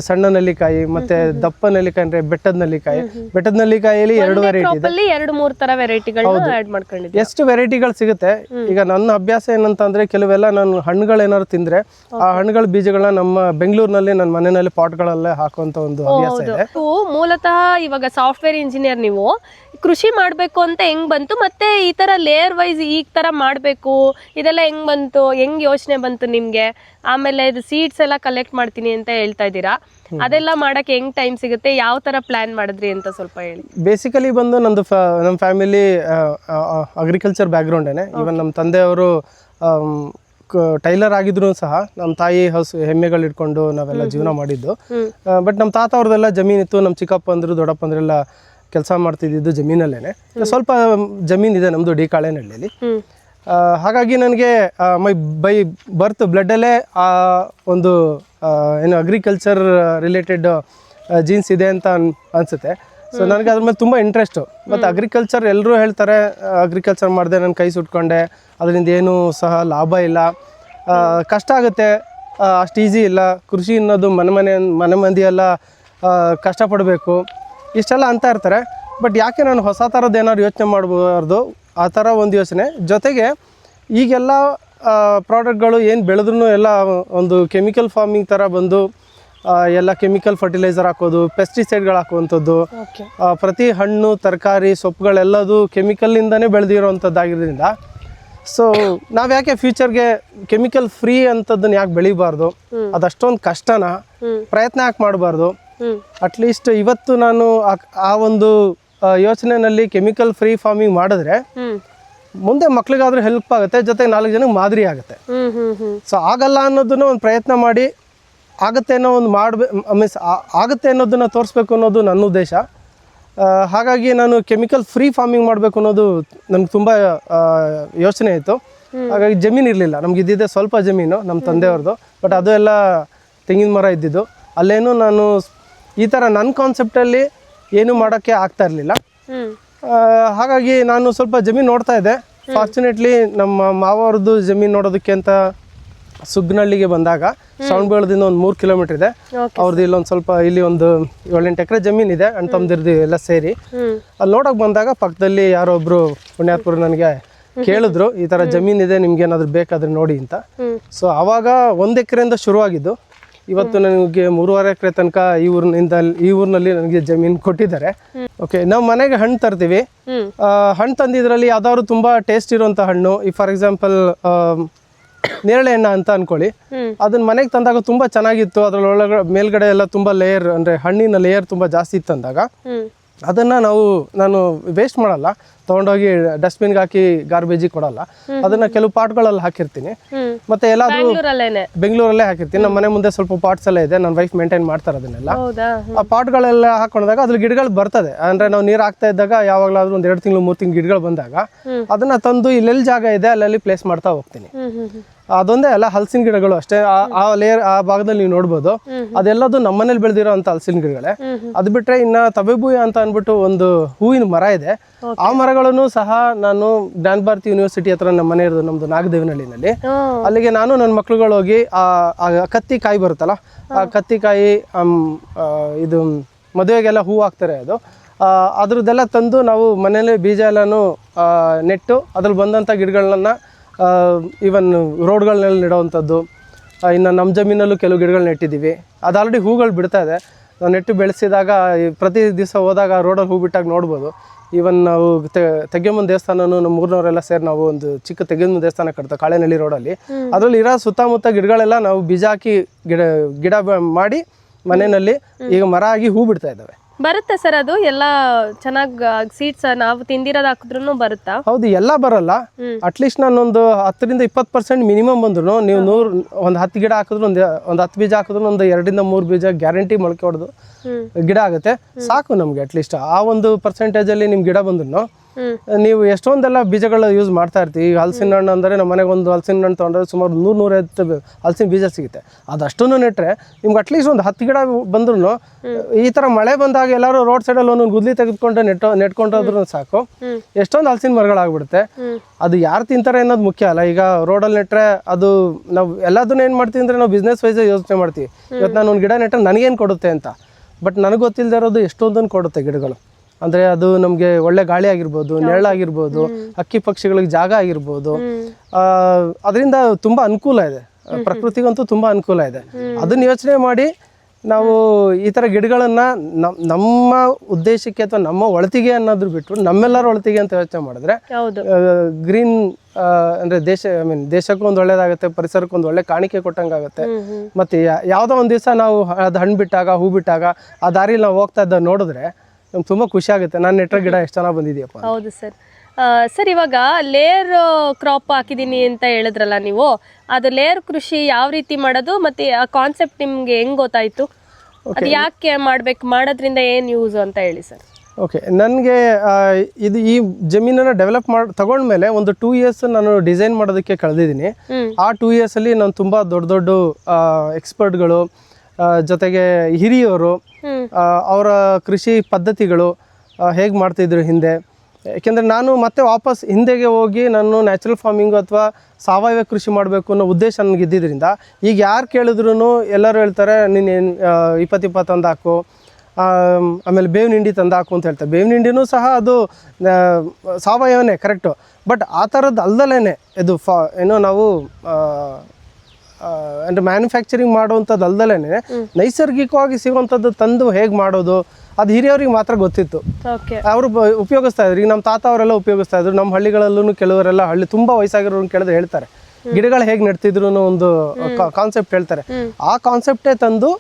ಸಣ್ಣ ನೆಲ್ಲಿಕಾಯಿ, ಮತ್ತೆ ದಪ್ಪ ನೆಲ್ಲಿಕಾಯಿ ಅಂದರೆ ಬೆಟ್ಟದ ನೆಲ್ಲಿಕಾಯಿಯಲ್ಲಿ 2 ವೆರೈಟಿ ಇದೆ. 2-3 ಥರ ವೆರೈಟಿಗಳನ್ನ ಆಡ್ ಮಾಡ್ಕೊಂಡಿದ್ದೀವಿ. ಎಷ್ಟು ವೆರೈಟಿಗಳು ಸಿಗುತ್ತೆ. ಈಗ ನನ್ನ ಅಭ್ಯಾಸ ಏನಂತಂದ್ರೆ, ಕೆಲವೆಲ್ಲ ನಾನು ಹಣ್ಣುಗಳು ಏನಾದ್ರು ತಿಂದ್ರೆ ಆ ಹಣ್ಣುಗಳ ಬೀಜಗಳನ್ನ ನಮ್ಮ ಬೆಂಗಳೂರಿನಲ್ಲಿ ನನ್ನ ಮನೆಯಲ್ಲಿ ಪಾಟ್ಗಳಲ್ಲೇ ಹಾಕುವಂತ ಒಂದು ಅಭ್ಯಾಸ ಇದೆ. ಮೂಲತಃ ಇವಾಗ ಸಾಫ್ಟ್ವೇರ್ ಇಂಜಿನಿಯರ್, ನೀವು ಕೃಷಿ ಮಾಡಬೇಕು ಅಂತ ಹೆಂಗ್ ಬಂತು, ಮತ್ತೆ ಈ ತರ ಲೇಯರ್ ವೈಸ್ ಈ ತರ ಮಾಡಬೇಕು ಇದೆಲ್ಲ ಹೆಂಗ್ ಬಂತು, ಹೆಂಗ್ ಯೋಚನೆ ಬಂತು ನಿಮ್ಗೆ? ಆಮೇಲೆ ಇದು ಸೀಡ್ಸ್ ಎಲ್ಲ ಕಲೆಕ್ಟ್ ಮಾಡ್ತೀನಿ ಅಂತ ಹೇಳ್ತಾ ಇದ್ದೀರಾ, ಅದೆಲ್ಲ ಮಾಡಕ್ಕೆ ಹೆಂಗ್ ಟೈಮ್ ಸಿಗುತ್ತೆ, ಯಾವ ತರ ಪ್ಲಾನ್ ಮಾಡಿದ್ರಿ ಅಂತ ಸ್ವಲ್ಪ ಹೇಳಿ. ಬೇಸಿಕಲಿ ಬಂದು ನಮ್ಮ ಫ್ಯಾಮಿಲಿ ಅಗ್ರಿಕಲ್ಚರ್ ಬ್ಯಾಕ್ಗ್ರೌಂಡ್ ಏನೇ. ಇವನ್ ನಮ್ಮ ತಂದೆಯವರು ಟೈಲರ್ ಆಗಿದ್ರು ಸಹ ನಮ್ಮ ತಾಯಿ ಎಮ್ಮೆಗಳು ಇಟ್ಕೊಂಡು ನಾವೆಲ್ಲ ಜೀವನ ಮಾಡಿದ್ದು. ಬಟ್ ನಮ್ಮ ತಾತ ಅವ್ರದ್ದೆಲ್ಲ ಜಮೀನಿತ್ತು. ನಮ್ಮ ಚಿಕ್ಕಪ್ಪಂದ್ರು ದೊಡ್ಡಪ್ಪಂದ್ರೆಲ್ಲ ಕೆಲಸ ಮಾಡ್ತಿದ್ದು ಜಮೀನಲ್ಲೇನೆ. ಸ್ವಲ್ಪ ಜಮೀನಿದೆ ನಮ್ಮದು ಡಿ ಕಾಳೇನಹಳ್ಳಿಯಲ್ಲಿ. ಹಾಗಾಗಿ ನನಗೆ ಬೈ ಬರ್ತ್ ಬ್ಲಡ್ಡಲ್ಲೇ ಆ ಒಂದು ಏನು ಅಗ್ರಿಕಲ್ಚರ್ ರಿಲೇಟೆಡ್ ಜೀನ್ಸ್ ಇದೆ ಅಂತ ಅನಿಸುತ್ತೆ. ಸೊ ನನಗೆ ಅದ್ರ ಮೇಲೆ ತುಂಬ ಇಂಟ್ರೆಸ್ಟು. ಮತ್ತು ಅಗ್ರಿಕಲ್ಚರ್ ಎಲ್ಲರೂ ಹೇಳ್ತಾರೆ, ಅಗ್ರಿಕಲ್ಚರ್ ಮಾಡಿದೆ ನನ್ನ ಕೈ ಸುಟ್ಕೊಂಡೆ, ಅದರಿಂದ ಏನೂ ಸಹ ಲಾಭ ಇಲ್ಲ, ಕಷ್ಟ ಆಗುತ್ತೆ, ಅಷ್ಟು ಈಸಿ ಇಲ್ಲ, ಕೃಷಿ ಅನ್ನೋದು ಮನೆ ಮಂದಿ ಎಲ್ಲ ಕಷ್ಟಪಡಬೇಕು, ಇಷ್ಟೆಲ್ಲ ಅಂತ ಇರ್ತಾರೆ. ಬಟ್ ಯಾಕೆ ನಾನು ಹೊಸ ಥರದ್ದು ಏನಾದ್ರು ಯೋಚನೆ ಮಾಡಬಾರ್ದು, ಆ ಥರ ಒಂದು ಯೋಚನೆ. ಜೊತೆಗೆ ಈಗೆಲ್ಲ ಪ್ರಾಡಕ್ಟ್ಗಳು ಏನು ಬೆಳೆದ್ರೂ ಎಲ್ಲ ಒಂದು ಕೆಮಿಕಲ್ ಫಾರ್ಮಿಂಗ್ ಥರ ಬಂದು ಎಲ್ಲ ಕೆಮಿಕಲ್ ಫರ್ಟಿಲೈಸರ್ ಹಾಕೋದು, ಪೆಸ್ಟಿಸೈಡ್ಗಳು ಹಾಕುವಂಥದ್ದು, ಪ್ರತಿ ಹಣ್ಣು ತರಕಾರಿ ಸೊಪ್ಪುಗಳೆಲ್ಲದು ಕೆಮಿಕಲ್ನಿಂದನೇ ಬೆಳೆದಿರೋವಂಥದ್ದಾಗಿರೋದ್ರಿಂದ ಸೊ ನಾವು ಯಾಕೆ ಫ್ಯೂಚರ್ಗೆ ಕೆಮಿಕಲ್ ಫ್ರೀ ಅಂತದನ್ನ ಯಾಕೆ ಬೆಳಿಬಾರ್ದು, ಅದಷ್ಟೊಂದು ಕಷ್ಟನ ಪ್ರಯತ್ನ ಯಾಕೆ ಮಾಡಬಾರ್ದು. ಅಟ್ಲೀಸ್ಟ್ ಇವತ್ತು ನಾನು ಆ ಒಂದು ಯೋಚನೆಯಲ್ಲಿ ಕೆಮಿಕಲ್ ಫ್ರೀ ಫಾರ್ಮಿಂಗ್ ಮಾಡಿದ್ರೆ ಮುಂದೆ ಮಕ್ಳಿಗಾದ್ರೂ ಹೆಲ್ಪ್ ಆಗುತ್ತೆ, ಜೊತೆಗೆ 4 ಜನಕ್ಕೆ ಮಾದರಿ ಆಗುತ್ತೆ. ಸೊ ಆಗಲ್ಲ ಅನ್ನೋದನ್ನ ಒಂದು ಪ್ರಯತ್ನ ಮಾಡಿ ಆಗುತ್ತೆ ಅನ್ನೋ ಒಂದು ಮೀನ್ಸ್ ಆಗುತ್ತೆ ಅನ್ನೋದನ್ನ ತೋರಿಸ್ಬೇಕು ಅನ್ನೋದು ನನ್ನ ಉದ್ದೇಶ. ಹಾಗಾಗಿ ನಾನು ಕೆಮಿಕಲ್ ಫ್ರೀ ಫಾರ್ಮಿಂಗ್ ಮಾಡಬೇಕು ಅನ್ನೋದು ನನಗೆ ತುಂಬ ಯೋಚನೆ ಇತ್ತು. ಹಾಗಾಗಿ ಜಮೀನು ಇರಲಿಲ್ಲ, ನಮ್ಗೆ ಇದ್ದಿದ್ದೆ ಸ್ವಲ್ಪ ಜಮೀನು ನಮ್ಮ ತಂದೆಯವ್ರದ್ದು. ಬಟ್ ಅದು ಎಲ್ಲ ತೆಂಗಿನ ಮರ ಇದ್ದಿದ್ದು. ಅಲ್ಲೇನು ನಾನು ಈ ಥರ ನನ್ನ ಕಾನ್ಸೆಪ್ಟಲ್ಲಿ ಏನೂ ಮಾಡೋಕ್ಕೆ ಆಗ್ತಾ ಇರಲಿಲ್ಲ. ಹಾಗಾಗಿ ನಾನು ಸ್ವಲ್ಪ ಜಮೀನು ನೋಡ್ತಾ ಇದ್ದೆ. ಫಾರ್ಚುನೇಟ್ಲಿ ನಮ್ಮ ಮಾವವ್ರದ್ದು ಜಮೀನು ನೋಡೋದಕ್ಕೆ ಅಂತ ಸುಗ್ನಹಳ್ಳಿಗೆ ಬಂದಾಗ, ಶ್ರವಣಬೆಳದಿಂದ ಒಂದು 3 ಕಿಲೋಮೀಟರ್ ಇದೆ. ಅವ್ರದ್ದು ಇಲ್ಲೊಂದು ಸ್ವಲ್ಪ ಇಲ್ಲಿ ಒಂದು 7-8 ಎಕರೆ ಜಮೀನಿದೆ, ಅಣ್ಣ ತಮ್ಮದಿರ್ದು ಎಲ್ಲ ಸೇರಿ. ಅಲ್ಲಿ ನೋಡೋಕೆ ಬಂದಾಗ ಪಕ್ಕದಲ್ಲಿ ಯಾರೋ ಒಬ್ರು ಪುಣ್ಯಾತ್ಮರು ನನಗೆ ಕೇಳಿದ್ರು, ಈ ಥರ ಜಮೀನಿದೆ, ನಿಮ್ಗೆ ಏನಾದ್ರು ಬೇಕಾದ್ರೆ ನೋಡಿ ಅಂತ. ಸೊ ಆವಾಗ 1 ಎಕರೆಯಿಂದ ಶುರುವಾಗಿದ್ದು ಇವತ್ತು ನನಗೆ 3.5 ಎಕರೆ ತನಕ ಈ ಊರಿನಲ್ಲಿ ನನಗೆ ಜಮೀನು ಕೊಟ್ಟಿದ್ದಾರೆ. ಓಕೆ, ನಾವು ಮನೆಗೆ ಹಣ್ಣು ತರ್ತೀವಿ. ಹಣ್ಣು ತಂದಿದ್ರಲ್ಲಿ ಯಾವ್ದಾದ್ರು ತುಂಬಾ ಟೇಸ್ಟ್ ಇರುವಂತ ಹಣ್ಣು, ಈ ಫಾರ್ ಎಕ್ಸಾಂಪಲ್ ನೇರಳೆ ಹಣ್ಣು ಅಂತ ಅನ್ಕೊಳ್ಳಿ, ಅದನ್ನ ಮನೆಗೆ ತಂದಾಗ ತುಂಬಾ ಚೆನ್ನಾಗಿತ್ತು, ಅದ್ರೊಳಗಡೆ ಮೇಲ್ಗಡೆ ಎಲ್ಲ ತುಂಬಾ ಲೇಯರ್, ಅಂದ್ರೆ ಹಣ್ಣಿನ ಲೇಯರ್ ತುಂಬಾ ಜಾಸ್ತಿ ಇತ್ತು ಅಂದಾಗ ಅದನ್ನ ನಾನು ವೇಸ್ಟ್ ಮಾಡಲ್ಲ, ತಗೊಂಡೋಗಿ ಡಸ್ಟ್ಬಿನ್ಗೆ ಹಾಕಿ ಗಾರ್ಬೇಜಿಗೆ ಕೊಡಲ್ಲ. ಅದನ್ನ ಕೆಲವು ಪಾಟ್ಗಳಲ್ಲಿ ಹಾಕಿರ್ತೀನಿ. ಮತ್ತೆ ಎಲ್ಲಾದ್ರೂ ಬೆಂಗಳೂರಲ್ಲೇ ಹಾಕಿರ್ತೀನಿ. ನಮ್ಮ ಮನೆ ಮುಂದೆ ಸ್ವಲ್ಪ ಪಾಟ್ಸ್ ಎಲ್ಲ ಇದೆ, ನನ್ನ ವೈಫ್ ಮೇಂಟೈನ್ ಮಾಡ್ತಾರೆ ಅದನ್ನೆಲ್ಲ. ಆ ಪಾಟ್ಗಳೆಲ್ಲ ಹಾಕೊಂಡಾಗ ಅದ್ರ ಗಿಡಗಳು ಬರ್ತದೆ. ಅಂದ್ರೆ ನಾವು ನೀರು ಹಾಕ್ತಾ ಇದ್ದಾಗ ಯಾವಾಗ್ಲಾದ್ರೂ 1 2 ತಿಂಗಳು 3 ತಿಂಗಳು ಗಿಡಗಳು ಬಂದಾಗ ಅದನ್ನ ತಂದು ಇಲ್ಲೆಲ್ಲಿ ಜಾಗ ಇದೆ ಅಲ್ಲಲ್ಲಿ ಪ್ಲೇಸ್ ಮಾಡ್ತಾ ಹೋಗ್ತೀನಿ. ಅದೊಂದೇ ಅಲ್ಲ, ಹಲಸಿನ ಗಿಡಗಳು ಅಷ್ಟೇ. ಆ ಲೇಯರ್ ಆ ಭಾಗದಲ್ಲಿ ನೀವು ನೋಡ್ಬೋದು, ಅದೆಲ್ಲದು ನಮ್ಮನೇಲಿ ಬೆಳೆದಿರೋ ಅಂತ ಹಲಸಿನ ಗಿಡಗಳೇ. ಅದು ಬಿಟ್ರೆ ಇನ್ನ ತಬೆಬೂಯ ಅಂತ ಅನ್ಬಿಟ್ಟು ಒಂದು ಹೂವಿನ ಮರ ಇದೆ. ಆ ಮರಗಳನ್ನು ಸಹ ನಾನು ಜ್ಞಾನ ಭಾರತಿ ಯೂನಿವರ್ಸಿಟಿ ಹತ್ರ ನಮ್ಮ ಮನೆ ಇರೋದು, ನಮ್ದು ನಾಗದೇವನಹಳ್ಳಿನಲ್ಲಿ. ಅಲ್ಲಿಗೆ ನಾನು ನನ್ನ ಮಕ್ಳುಗಳು ಹೋಗಿ ಆ ಕತ್ತಿಕಾಯಿ ಬರುತ್ತಲ್ಲ, ಆ ಕತ್ತಿಕಾಯಿ ಇದು ಮದುವೆಗೆಲ್ಲ ಹೂ ಹಾಕ್ತಾರೆ, ಅದು ಅದ್ರದ್ದೆಲ್ಲ ತಂದು ನಾವು ಮನೇಲಿ ಬೀಜ ಎಲ್ಲಾನು ನೆಟ್ಟು ಅದ್ರಲ್ಲಿ ಬಂದಂಥ ಗಿಡಗಳನ್ನ ಈವನ್ ರೋಡ್ಗಳನ್ನೆಲ್ಲ ನೆಡೋವಂಥದ್ದು. ಇನ್ನು ನಮ್ಮ ಜಮೀನಲ್ಲೂ ಕೆಲವು ಗಿಡಗಳು ನೆಟ್ಟಿದ್ದೀವಿ. ಅದು ಆಲ್ರೆಡಿ ಹೂಗಳು ಬಿಡ್ತಾ ಇದೆ. ನಾವು ನೆಟ್ಟು ಬೆಳೆಸಿದಾಗ ಪ್ರತಿ ದಿವಸ ಹೋದಾಗ ರೋಡಲ್ಲಿ ಹೂ ಬಿಟ್ಟಾಗ ನೋಡ್ಬೋದು. ಈವನ್ ನಾವು ತೆಗ್ಯಮ್ಮನ ದೇವಸ್ಥಾನನೂ ನಮ್ಮ ಊರಿನವರೆಲ್ಲ ಸೇರಿ ನಾವು ಒಂದು ಚಿಕ್ಕ ತೆಗ್ಯಮ್ಮನ ದೇವಸ್ಥಾನ ಕಟ್ತೇವೆ ಕಾಳೆನಹಳ್ಳಿ ರೋಡಲ್ಲಿ. ಅದರಲ್ಲಿ ಇರೋ ಸುತ್ತಮುತ್ತ ಗಿಡಗಳೆಲ್ಲ ನಾವು ಬೀಜ ಹಾಕಿ ಗಿಡ ಮಾಡಿ ಮನೆಯಲ್ಲಿ ಈಗ ಮರ ಆಗಿ ಹೂ ಬಿಡ್ತಾ ಇದ್ದಾವೆ. ಬರುತ್ತೆ ಸರ್, ಅದು ಎಲ್ಲ ಚೆನ್ನಾಗಿ ಸೀಡ್ಸ್ ನಾವು ತಿಂದಿರೋದು ಹಾಕಿದ್ರು ಬರುತ್ತಾ? ಹೌದು, ಎಲ್ಲ ಬರಲ್ಲ. ಅಟ್ಲೀಸ್ಟ್ ನಾನೊಂದು 10% ಮಿನಿಮಮ್ ಬಂದ್ರು, ನೀವು 10 ಗಿಡ ಹಾಕಿದ್ರು ಒಂದು 10 ಬೀಜ ಹಾಕಿದ್ರು ಒಂದು 2 ರಿಂದ 3 ಬೀಜ ಗ್ಯಾರಂಟಿ ಮೊಳಕೆ ಹೊಡೆದು ಗಿಡ ಆಗುತ್ತೆ. ಸಾಕು ನಮ್ಗೆ. ಅಟ್ಲೀಸ್ಟ್ ಆ ಒಂದು ಪರ್ಸೆಂಟೇಜ್ ಅಲ್ಲಿ ನಿಮ್ ಗಿಡ ಬಂದ್ರು ನೀವು ಎಷ್ಟೊಂದೆಲ್ಲ ಬೀಜಗಳ ಯೂಸ್ ಮಾಡ್ತಾ ಇರ್ತೀವಿ. ಈಗ ಹಲಸಿನ ಹಣ್ಣು ಅಂದರೆ ನಮ್ಮ ಮನೆಗೆ ಒಂದು ಹಲಸಿನ ಹಣ್ಣು ತೊಗೊಂಡ್ರೆ ಸುಮಾರು 100-150 ಹಲಸಿನ ಬೀಜ ಸಿಗುತ್ತೆ. ಅದಷ್ಟನ್ನು ನೆಟ್ಟರೆ ನಿಮ್ಗೆ ಅಟ್ಲೀಸ್ಟ್ ಒಂದು 10 ಗಿಡ ಬಂದ್ರು, ಈ ಥರ ಮಳೆ ಬಂದಾಗ ಎಲ್ಲರೂ ರೋಡ್ ಸೈಡಲ್ಲಿ ಒಂದೊಂದು ಗುದ್ಲಿ ತೆಗೆದುಕೊಂಡು ನೆಟ್ಕೊಂಡ್ರು ಸಾಕು, ಎಷ್ಟೊಂದು ಹಲಸಿನ ಮರಗಳಾಗ್ಬಿಡುತ್ತೆ. ಅದು ಯಾರು ತಿಂತಾರೆ ಅನ್ನೋದು ಮುಖ್ಯ ಅಲ್ಲ. ಈಗ ರೋಡಲ್ಲಿ ನೆಟ್ಟರೆ ಅದು ನಾವು ಎಲ್ಲದನ್ನ ಏನು ಮಾಡ್ತೀವಿ ಅಂದರೆ ನಾವು ಬಿಸ್ನೆಸ್ ವೈಸ್ ಯೋಚನೆ ಮಾಡ್ತೀವಿ. ಇವತ್ತು ನಾನು ಒಂದು ಗಿಡ ನೆಟ್ಟರೆ ನನಗೇನು ಕೊಡುತ್ತೆ ಅಂತ. ಬಟ್ ನನಗೆ ಗೊತ್ತಿಲ್ಲದೆ ಇರೋದು ಎಷ್ಟೊಂದನ್ನು ಕೊಡುತ್ತೆ ಗಿಡಗಳು. ಅಂದರೆ ಅದು ನಮಗೆ ಒಳ್ಳೆ ಗಾಳಿ ಆಗಿರ್ಬೋದು, ನೆರಳಾಗಿರ್ಬೋದು, ಹಕ್ಕಿ ಪಕ್ಷಿಗಳಿಗೆ ಜಾಗ ಆಗಿರ್ಬೋದು. ಅದರಿಂದ ತುಂಬ ಅನುಕೂಲ ಇದೆ, ಪ್ರಕೃತಿಗಂತೂ ತುಂಬ ಅನುಕೂಲ ಇದೆ. ಅದನ್ನ ಯೋಚನೆ ಮಾಡಿ ನಾವು ಈ ಥರ ಗಿಡಗಳನ್ನು ನಮ್ಮ ಉದ್ದೇಶಕ್ಕೆ ಅಥವಾ ನಮ್ಮ ಒಳತಿಗೆ ಅನ್ನೋದ್ರ ಬಿಟ್ಟು ನಮ್ಮೆಲ್ಲರ ಒಳತಿಗೆ ಅಂತ ಯೋಚನೆ ಮಾಡಿದ್ರೆ ಗ್ರೀನ್ ಅಂದರೆ ದೇಶಕ್ಕೂ ಒಂದು ಒಳ್ಳೇದಾಗುತ್ತೆ, ಪರಿಸರಕ್ಕೆ ಒಂದು ಒಳ್ಳೆ ಕಾಣಿಕೆ ಕೊಟ್ಟಂಗಾಗುತ್ತೆ. ಮತ್ತು ಯಾವುದೋ ಒಂದು ದಿವಸ ನಾವು ಅದು ಹಣ್ಣು ಬಿಟ್ಟಾಗ, ಹೂ ಬಿಟ್ಟಾಗ ಆ ದಾರಿಲಿ ನಾವು ಹೋಗ್ತಾ ಇದ್ದ ನೋಡಿದ್ರೆ ನಮ್ಗೆ ತುಂಬ ಖುಷಿ ಆಗುತ್ತೆ. ನಾನು ನೆಟ್ಟ ಗಿಡ ಎಷ್ಟು ಚೆನ್ನಾಗಿ ಬಂದಿದೆಯಪ್ಪ. ಹೌದು ಸರ್. ಸರ್, ಇವಾಗ ಲೇಯರ್ ಕ್ರಾಪ್ ಹಾಕಿದೀನಿ ಅಂತ ಹೇಳಿದ್ರಲ್ಲ ನೀವು, ಅದು ಲೇಯರ್ ಕೃಷಿ ಯಾವ ರೀತಿ ಮಾಡೋದು ಮತ್ತೆ ಆ ಕಾನ್ಸೆಪ್ಟ್ ನಿಮ್ಗೆ ಹೆಂಗ್ ಗೊತ್ತಾಯ್ತು? ಅದು ಯಾಕೆ ಮಾಡೋದ್ರಿಂದ ಏನು ಯೂಸ್ ಅಂತ ಹೇಳಿ ಸರ್. ಓಕೆ, ನನಗೆ ಇದು ಈ ಜಮೀನನ್ನು ಡೆವಲಪ್ ತಗೊಂಡ್ಮೇಲೆ ಒಂದು 2 ಇಯರ್ಸ್ ನಾನು ಡಿಸೈನ್ ಮಾಡೋದಕ್ಕೆ ಕಳೆದಿದ್ದೀನಿ. ಆ 2 ಇಯರ್ಸ್ ಅಲ್ಲಿ ನಾನು ತುಂಬ ದೊಡ್ಡ ಎಕ್ಸ್ಪರ್ಟ್ಗಳು, ಜೊತೆಗೆ ಹಿರಿಯವರು, ಅವರ ಕೃಷಿ ಪದ್ಧತಿಗಳು ಹೇಗೆ ಮಾಡ್ತಿದ್ರು ಹಿಂದೆ. ಯಾಕೆಂದರೆ ನಾನು ಮತ್ತೆ ವಾಪಸ್ ಹಿಂದೆಗೆ ಹೋಗಿ ನಾನು ನ್ಯಾಚುರಲ್ ಫಾರ್ಮಿಂಗು ಅಥವಾ ಸಾವಯವ ಕೃಷಿ ಮಾಡಬೇಕು ಅನ್ನೋ ಉದ್ದೇಶ ನನಗೆ ಇದ್ದಿದ್ದರಿಂದ ಈಗ ಯಾರು ಕೇಳಿದ್ರು ಎಲ್ಲರೂ ಹೇಳ್ತಾರೆ ನೀನು 20 ತಂದು ಹಾಕು, ಆಮೇಲೆ ಬೇವಿನ ಹಿಂಡಿ ತಂದು ಹಾಕು ಅಂತ ಹೇಳ್ತಾರೆ. ಬೇವಿನ ಹಿಂಡಿನೂ ಸಹ ಅದು ಸಾವಯವನೇ ಕರೆಕ್ಟು. ಬಟ್ ಆ ಥರದ್ದು ಅಲ್ದಲೇ ಇದು ಏನೋ ನಾವು ಅಂದರೆ ಮ್ಯಾನುಫ್ಯಾಕ್ಚರಿಂಗ್ ಮಾಡುವಂಥದ್ದು ಅಲ್ದಲೇ ನೈಸರ್ಗಿಕವಾಗಿ ಸಿಗುವಂಥದ್ದು ತಂದು ಹೇಗೆ ಮಾಡೋದು ಅದು ಹಿರಿಯವ್ರಿಗೆ ಮಾತ್ರ ಗೊತ್ತಿತ್ತು. ಓಕೆ. ಅವರು ಉಪಯೋಗಿಸ್ತಾ ಇದ್ರು. ಈಗ ನಮ್ಮ ತಾತ ಅವರೆಲ್ಲ ಉಪಯೋಗಿಸ್ತಾ ಇದ್ರು. ನಮ್ಮ ಹಳ್ಳಿಗಳಲ್ಲೂ ಕೆಲವರೆಲ್ಲ ತುಂಬಾ ವಯಸ್ಸಾಗಿರೋರು ಕೇಳಿದ್ರೆ ಹೇಳ್ತಾರೆ ಗಿಡಗಳು ಹೇಗೆ ನೆಡ್ತಿದ್ರು ಅನ್ನೋ ಒಂದು ಕಾನ್ಸೆಪ್ಟ್ ಹೇಳ್ತಾರೆ. ಆ ಕಾನ್ಸೆಪ್ಟೇ ತಂದು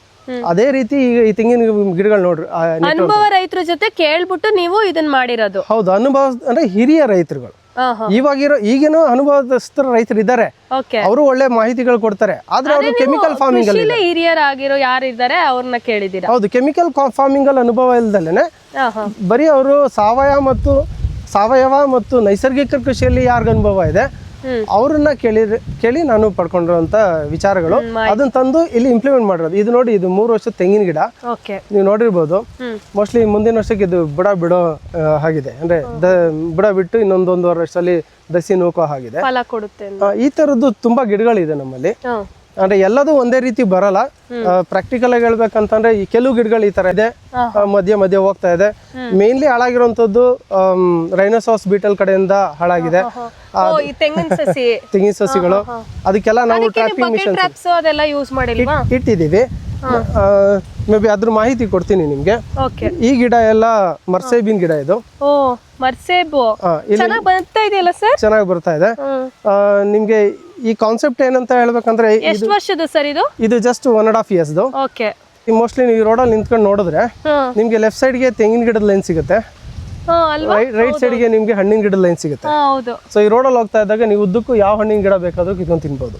ಅದೇ ರೀತಿ ಈಗ ಈ ತೆಂಗಿನ ಗಿಡಗಳು ನೋಡ್ರಿ ಅನುಭವ ರೈತರ ಜೊತೆ ಕೇಳ್ಬಿಟ್ಟು ನೀವು ಇದನ್ನ ಮಾಡಿರೋದು. ಹೌದು, ಅನುಭವ ಅಂದ್ರೆ ಹಿರಿಯ ರೈತರುಗಳು. ಈಗೇನು ಅನುಭವಸ್ಥರ ರೈತರು ಇದ್ದಾರೆ, ಅವರು ಒಳ್ಳೆ ಮಾಹಿತಿಗಳು ಕೊಡ್ತಾರೆ. ಆದ್ರೆ ಅವರು ಕೆಮಿಕಲ್ ಫಾರ್ಮಿಂಗ್ ಅಲ್ಲಿ ಹಿರಿಯರಾಗಿರೋ ಯಾರು ಇದ್ದಾರೆ ಅವ್ರನ್ನ ಕೇಳಿದ್ದೀರಾ? ಹೌದು, ಕೆಮಿಕಲ್ ಫಾರ್ಮಿಂಗ್ ಅಲ್ಲಿ ಅನುಭವ ಇಲ್ದಲೇನೆ ಬರೀ ಅವರು ಸಾವಯವ ಮತ್ತು ನೈಸರ್ಗಿಕ ಕೃಷಿಯಲ್ಲಿ ಯಾರಿಗ ಅನುಭವ ಇದೆ ಅವ್ರನ್ನ ಕೇಳಿ ನಾನು ಪಡ್ಕೊಂಡಿರುವಂತ ವಿಚಾರಗಳು ಅದನ್ನ ತಂದು ಇಲ್ಲಿ ಇಂಪ್ಲಿಮೆಂಟ್ ಮಾಡಿರೋದು. ಇದು ನೋಡಿ, ಇದು 3 ವರ್ಷದ ತೆಂಗಿನ ಗಿಡ. ನೀವು ನೋಡಿರ್ಬೋದು. ಮೋಸ್ಟ್ಲಿ ಮುಂದಿನ ವರ್ಷಕ್ಕೆ ಇದು ಬಿಡೋ ಆಗಿದೆ, ಅಂದ್ರೆ ಬುಡ ಬಿಟ್ಟು ಇನ್ನೊಂದೊಂದುವರೆ ವರ್ಷದಲ್ಲಿ ದಸಿ ನೂಕೋ ಹಾಗಿದೆ. ಈ ತರದ್ದು ತುಂಬಾ ಗಿಡಗಳಿದೆ ನಮ್ಮಲ್ಲಿ. ಅಂದ್ರೆ ಎಲ್ಲದೂ ಒಂದೇ ರೀತಿ ಬರಲ್ಲ. ಪ್ರಾಕ್ಟಿಕಲ್ ಆಗಿ ಹೇಳ್ಬೇಕಂತಂದ್ರೆ ಈ ಕೆಲವು ಗಿಡಗಳು ಈ ತರ ಇದೆ, ಮಧ್ಯ ಹೋಗ್ತಾ ಇದೆ. ಮೇನ್ಲಿ ಹಾಳಾಗಿರುವಂತದ್ದು ರೈನೋಸಾಸ್ ಬೀಟಲ್ ಕಡೆಯಿಂದ ಹಾಳಾಗಿದೆ ತೆಂಗಿನ ಸಸಿಗಳು. ಅದಕ್ಕೆಲ್ಲ ನಾವು ಟ್ರಾಪಿಂಗ್ ಮಿಷನ್ ಇಟ್ಟಿದ್ದೀವಿ. ಮೇ ಬಿ ಅದ್ರ ಮಾಹಿತಿ ಕೊಡ್ತೀನಿ ನಿಮ್ಗೆ. ಈ ಗಿಡ ಎಲ್ಲ ಮರ್ಸೇಬಿನ್ ಗಿಡ. ಇದು ಚೆನ್ನಾಗಿ ಬರ್ತಾ ಇದೆ. ನಿಮ್ಗೆ ಈ ಕಾನ್ಸೆಪ್ಟ್ ಏನಂತ ಹೇಳ್ಬೇಕಂದ್ರೆ ಎಷ್ಟು ವರ್ಷದ ಸರ್ ಇದು? ಇದು ಜಸ್ಟ್ 1.5 years. ಓಕೆ. ಮೋಸ್ಟ್ಲಿ ನೀವು ರೋಡಲ್ಲಿ ನಿಂತ್ಕೊಂಡು ನೋಡಿದ್ರೆ ನಿಮ್ಗೆ ಲೆಫ್ಟ್ ಸೈಡ್ಗೆ ತೆಂಗಿನ ಗಿಡದ ಲೈನ್ ಸಿಗುತ್ತೆ, ರೈಟ್ ಸೈಡ್ಗೆ ನಿಮ್ಗೆ ಹಣ್ಣಿನ ಗಿಡದ ಲೈನ್ ಸಿಗುತ್ತೆ. ಸೊ ಈ ರೋಡಲ್ಲಿ ಹೋಗ್ತಾ ಇದ್ದಾಗ ನೀವು ಉದ್ದಕ್ಕೂ ಯಾವ ಹಣ್ಣಿನ ಗಿಡ ಬೇಕಾದ್ರೂ ಕಿತ್ಕೊಂಡು ತಿನ್ಬಹುದು.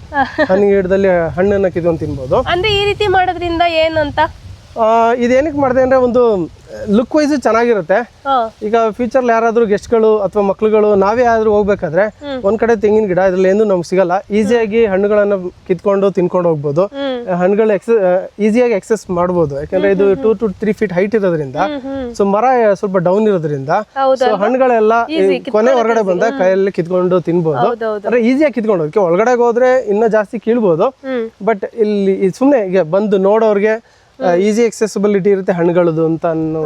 ಹಣ್ಣಿನ ಗಿಡದಲ್ಲಿ ಹಣ್ಣನ್ನ ಕಿತ್ಕೊಂಡು ತಿನ್ಬಹುದು. ಅಂದ್ರೆ ಈ ರೀತಿ ಮಾಡೋದ್ರಿಂದ ಏನಂತ ಇದೇನಕ್ಕೆ ಮಾಡಿದೆ ಅಂದ್ರೆ ಒಂದು ಲುಕ್ ವೈಸ್ ಚೆನ್ನಾಗಿರುತ್ತೆ. ಈಗ ಫ್ಯೂಚರ್ ಯಾರಾದ್ರೂ ಗೆಸ್ಟ್ಗಳು ಅಥವಾ ಮಕ್ಳುಗಳು ನಾವೇ ಆದ್ರೂ ಹೋಗ್ಬೇಕಾದ್ರೆ ಒಂದ್ ಕಡೆ ತೆಂಗಿನ ಗಿಡ, ಇದ್ರಲ್ಲಿ ಏನು ನಮ್ಗೆ ಸಿಗಲ್ಲ. ಈಸಿಯಾಗಿ ಹಣ್ಣುಗಳನ್ನ ಕಿತ್ಕೊಂಡು ತಿನ್ಕೊಂಡು ಹೋಗ್ಬೋದು. ಹಣ್ಣುಗಳು ಈಸಿಯಾಗಿ ಎಕ್ಸೆಸ್ ಮಾಡ್ಬೋದು, ಯಾಕಂದ್ರೆ ಇದು 2 to 3 feet ಹೈಟ್ ಇರೋದ್ರಿಂದ. ಸೊ ಮರ ಸ್ವಲ್ಪ ಡೌನ್ ಇರೋದ್ರಿಂದ ಸೊ ಹಣ್ಣುಗಳೆಲ್ಲ ಕೊನೆ ಹೊರಗಡೆ ಬಂದ ಕೈಯಲ್ಲಿ ಕಿತ್ಕೊಂಡು ತಿನ್ಬೋದು. ಅಂದ್ರೆ ಈಸಿಯಾಗಿ ಕಿತ್ಕೊಂಡು ಹೋಗಕ್ಕೆ. ಒಳಗಡೆ ಹೋದ್ರೆ ಇನ್ನೂ ಜಾಸ್ತಿ ಕೀಳ್ಬೋದು. ಬಟ್ ಇಲ್ಲಿ ಸುಮ್ನೆ ಈಗ ಬಂದು ನೋಡೋರ್ಗೆ ಈಸಿ ಎಕ್ಸೆಸಿಬಿಲಿಟಿ ಇರುತ್ತೆ ಹಣ್ಣುಗಳದು ಅಂತ ಅನ್ನೋ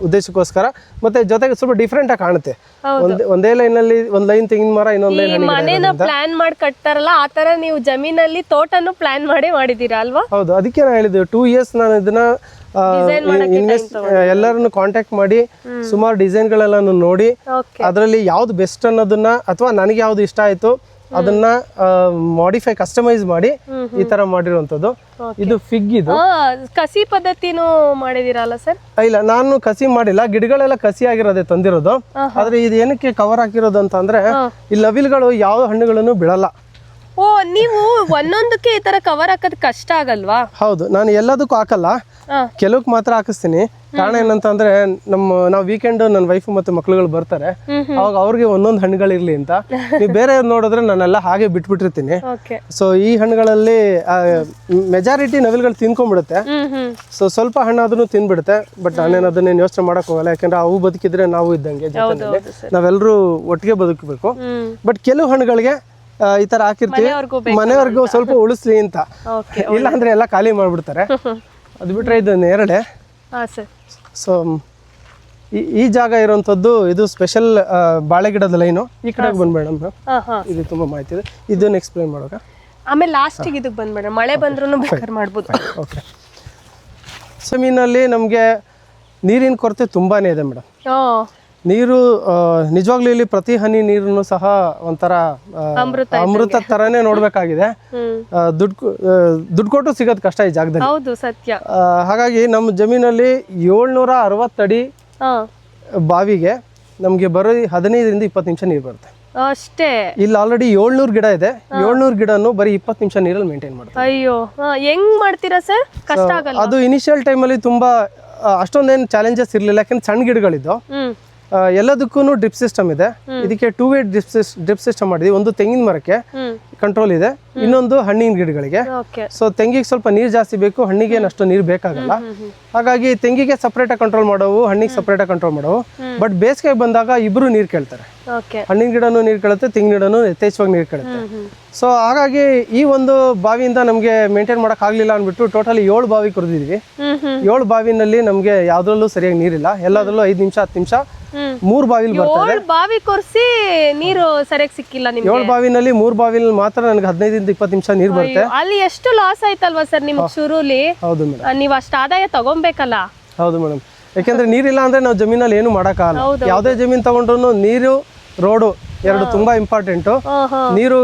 ಉದ್ದೇಶಕ್ಕೋಸ್ಕರ. ಮತ್ತೆ ಜೊತೆಗೆ ಸ್ವಲ್ಪ ಡಿಫ್ರೆಂಟ್ ಆಗಿ ಕಾಣುತ್ತೆ. ಒಂದೇ ಲೈನ್ ಅಲ್ಲಿ ಒಂದ್ ಲೈನ್ ತೆಂಗಿನ ಮರ, ಇನ್ನೊಂದ್ ಲೈನ್ ಮನೇನ ಪ್ಲಾನ್ ಮಾಡಿ ಕಟ್ತಾರಲ್ಲ ಆ ತರ ನೀವು ಜಮೀನಲ್ಲಿ ತೋಟನು ಪ್ಲಾನ್ ಮಾಡಿದೀರಾ ಅಲ್ವಾ? ಹೌದು, ಅದಕ್ಕೆ ನಾನು ಹೇಳಿದ್ದು 2 years ನಾನು ಇದನ್ನ ಇನ್ವೆಸ್ಟ್ ಎಲ್ಲರನ್ನು ಕಾಂಟ್ಯಾಕ್ಟ್ ಮಾಡಿ ಸುಮಾರು ಡಿಸೈನ್ಗಳೆಲ್ಲ ನೋಡಿ ಅದರಲ್ಲಿ ಯಾವ್ದು ಬೆಸ್ಟ್ ಅನ್ನೋದನ್ನ ಅಥವಾ ನನಗೆ ಯಾವ್ದು ಇಷ್ಟ ಆಯ್ತು ಅದನ್ನ ಮಾಡಿಫೈ ಕಸ್ಟಮೈಸ್ ಮಾಡಿ ಈ ತರ ಮಾಡಿರುವಂತದ್ದು. ಇದು ಫಿಗ್. ಇದು ಕಸಿ ಪದ್ಧತಿನೂ ಮಾಡಿದಿರಲ್ಲ ಸರ್? ಇಲ್ಲ, ನಾನು ಕಸಿ ಮಾಡಿಲ್ಲ. ಗಿಡಗಳೆಲ್ಲ ಕಸಿ ಆಗಿರೋದೇ ತಂದಿರೋದು. ಆದ್ರೆ ಇದು ಏನಕ್ಕೆ ಕವರ್ ಹಾಕಿರೋದು ಅಂತ ಅಂದ್ರೆ ಈ ಲವಿಲ್ಗಳು ಯಾವ ಹಣ್ಣುಗಳನ್ನು ಬಿಡಲ್ಲ. ಓ, ನೀವು ಒಂದೊಂದಕ್ಕೆ ಈ ತರ ಕವರ್ ಹಾಕೋದ್ ಕಷ್ಟ ಆಗಲ್ವಾ? ಹೌದು, ನಾನು ಎಲ್ಲದಕ್ಕೂ ಹಾಕಲ್ಲ, ಕೆಲವಕ್ಕೆ ಮಾತ್ರ ಹಾಕಿಸ್ತೀನಿ. ಕಾರಣ ಏನಂತ ಅಂದ್ರೆ ನಾವು ವೀಕೆಂಡ್ ನನ್ನ ವೈಫ್ ಮತ್ತೆ ಮಕ್ಳುಗಳು ಬರ್ತಾರೆ, ಅವಾಗ ಅವ್ರಿಗೆ ಒಂದೊಂದು ಹಣ್ಣುಗಳಿರ್ಲಿ ಅಂತ. ನೀವು ಬೇರೆ ನೋಡಿದ್ರೆ ನಾನೆಲ್ಲ ಹಾಗೆ ಬಿಟ್ಬಿಟ್ಟಿರ್ತೀನಿ. ಸೊ ಈ ಹಣ್ಣುಗಳಲ್ಲಿ ಮೆಜಾರಿಟಿ ನವಿಲ್ಗಳು ತಿನ್ಕೊಂಡ್ಬಿಡುತ್ತೆ. ಸೊ ಸ್ವಲ್ಪ ಹಣ್ಣಾದ್ರೂ ತಿನ್ಬಿಡುತ್ತೆ. ಬಟ್ ನಾನೇನು ಅದನ್ನೇನು ಯೋಚನೆ ಮಾಡಕ್ ಹೋಗಲ್ಲ, ಯಾಕಂದ್ರೆ ಅವು ಬದುಕಿದ್ರೆ ನಾವು ಇದ್ದಂಗೆ ಜೊತೆನಲ್ಲಿ ನಾವೆಲ್ಲರೂ ಒಟ್ಟಿಗೆ ಬದುಕಬೇಕು. ಬಟ್ ಕೆಲವು ಹಣ್ಣುಗಳಿಗೆ ಈ ತರ ಹಾಕಿರ್ತೀವಿ ಮನೆಯವ್ರಿಗೂ ಸ್ವಲ್ಪ ಉಳಿಸ್ಲಿ ಅಂತ. ಇಲ್ಲ ಅಂದ್ರೆ ಎಲ್ಲ ಖಾಲಿ ಮಾಡ್ಬಿಡ್ತಾರೆ. ಅದು ಬಿಟ್ರೆ ಇದು ನೇರಳೆ. ಸೊ ಈ ಜಾಗ ಇರುವಂತದ್ದು ಇದು ಸ್ಪೆಷಲ್ ಬಾಳೆ ಗಿಡದ ಲೈನು. ಈ ಕಡೆಗೆ ಬಂದ್ಬೇಡ ಇದು ತುಂಬಾ ಮಾಹಿತಿ ಇದೆ, ಇದನ್ನ ಎಕ್ಸ್ಪ್ಲೈನ್ ಮಾಡೋಕ. ಆಮೇಲೆ ಲಾಸ್ಟಿಗೆ ಇದಕ್ಕೆ ಬಂದ್ಬೇಡ, ಮಳೆ ಬಂದ್ರೂ ಬೇಕಾದ್ರೆ ಮಾಡ್ಬೋದು. ಓಕೆ. ಜಮೀನಲ್ಲಿ ನಮಗೆ ನೀರಿನ ಕೊರತೆ ತುಂಬಾನೇ ಇದೆ ಮೇಡಮ್. ನೀರು ನಿಜವಾಗ್ಲೂ ಇಲ್ಲಿ ಪ್ರತಿ ಹನಿ ನೀರನ್ನು ಸಹ ಒಂಥರ ಅಮೃತ ತರನೇ ನೋಡ್ಬೇಕಾಗಿದೆ. ದುಡ್ಡು ಕೊಟ್ಟು ಸಿಗೋದು ಕಷ್ಟ ಈ ಜಾಗದಲ್ಲಿ. ಹೌದು, ಸತ್ಯ. ಹಾಗಾಗಿ ನಮ್ಮ ಜಮೀನಲ್ಲಿ 760 ಅಡಿ ಬಾವಿಗೆ ನಮ್ಗೆ ಬರೋ 15ರಿಂದ 20 ನಿಮಿಷ ನೀರು ಬರುತ್ತೆ ಅಷ್ಟೇ. ಇಲ್ಲಿ ಆಲ್ರೆಡಿ 700 ಗಿಡ ಇದೆ. 700 ಗಿಡನು ಬರೀ 20 ನಿಮಿಷ ನೀರಲ್ಲಿ ಮೇಂಟೈನ್ ಮಾಡ್ತಾರೆ. ಅಯ್ಯೋ, ಹೆಂಗ್ ಮಾಡ್ತೀರಾ ಸರ್? ಕಷ್ಟ ಆಗಲ್ಲ? ಅದು ಇನಿಷಿಯಲ್ ಟೈಮಲ್ಲಿ ತುಂಬಾ ಅಷ್ಟೊಂದೇನು ಚಾಲೆಂಜಸ್ ಇರ್ಲಿಲ್ಲ, ಯಾಕಂದ್ರೆ ಸಣ್ಣ ಗಿಡಗಳಿದ್ದು. ಎಲ್ಲದಕ್ಕೂ ಡ್ರಿಪ್ ಸಿಸ್ಟಮ್ ಇದೆ. ಇದಕ್ಕೆ 2-way ಡ್ರಿಪ್ ಸಿಸ್ಟಮ್ ಮಾಡಿದ್ವಿ. ಒಂದು ತೆಂಗಿನ ಮರಕ್ಕೆ ಕಂಟ್ರೋಲ್ ಇದೆ, ಇನ್ನೊಂದು ಹಣ್ಣಿನ ಗಿಡಗಳಿಗೆ. ಸೊ ತೆಂಗಿಗೆ ಸ್ವಲ್ಪ ನೀರು ಜಾಸ್ತಿ ಬೇಕು, ಹಣ್ಣಿಗೆ ಅಷ್ಟು ನೀರು ಬೇಕಾಗಲ್ಲ. ಹಾಗಾಗಿ ತೆಂಗಿಗೆ ಸಪರೇಟ್ ಆಗಿ ಕಂಟ್ರೋಲ್ ಮಾಡೋವು, ಹಣ್ಣಿಗೆ ಸಪರೇಟ್ ಆಗಿ ಕಂಟ್ರೋಲ್ ಮಾಡೋವು. ಬಟ್ ಬೇಸಿಗೆ ಬಂದಾಗ ಇಬ್ರು ನೀರು ಕೇಳ್ತಾರೆ. ಹಣ್ಣಿನ ಗಿಡನೂ ನೀರು ಕೇಳುತ್ತೆ, ತೆಂಗಿನ ಗಿಡನೂ ಯಥೇಚ್ಛವಾಗಿ ನೀರು ಕೇಳುತ್ತೆ. ಸೊ ಹಾಗಾಗಿ ಈ ಒಂದು ಬಾವಿಯಿಂದ ನಮ್ಗೆ ಮೇಂಟೈನ್ ಮಾಡಕ್ ಆಗ್ಲಿಲ್ಲ ಅಂದ್ಬಿಟ್ಟು ಟೋಟಲಿ 7 ಬಾವಿ ಕೊರೆದಿದ್ವಿ. 7 ಬಾವಿನಲ್ಲಿ ನಮ್ಗೆ ಯಾವ್ದ್ರಲ್ಲೂ ಸರಿಯಾಗಿ ನೀರಿಲ್ಲ. ಎಲ್ಲದ್ರಲ್ಲೂ 5 ನಿಮಿಷ 10 ನಿಮಿಷ 3 ಬಾವಿಲಿ ಬರ್ತದೆ. ಬಾವಿ ಕೊರ್ಸಿ ನೀರು ಸರಿಯಾಗಿ ಸಿಕ್ಕಿಲ್ಲ ನಿಮ್ಗೆ? 7 ಬಾವಿನಲ್ಲಿ 3 ಬಾವಿಲಿ ಮಾತ್ರ ನನಗೆ 15ರಿಂದ 20 ನಿಮಿಷ ನೀರು ಬರುತ್ತೆ. ಅಲ್ಲಿ ಎಷ್ಟು ಲಾಸ್ ಆಯ್ತಲ್ವಾ ಸರ್ ನಿಮ್ಗೆ ಶುರುಲಿ? ಹೌದು ಮೇಡಮ್, ನೀವು ಅಷ್ಟು ಆದಾಯ ತಗೊಬೇಕಲ್ಲ. ಹೌದು ಮೇಡಮ್. ಯಾಕೆಂದ್ರೆ ನೀರಿಲ್ಲ ಅಂದ್ರೆ ನಾವು ಜಮೀನಲ್ಲಿ ಏನು ಮಾಡೋಕ್ಕಾಗಲ್ಲ. ಯಾವುದೇ ಜಮೀನು ತಗೊಂಡ್ರು ನೀರು ರೋಡು ಎರಡು ತುಂಬಾ ಇಂಪಾರ್ಟೆಂಟು. ನೀರು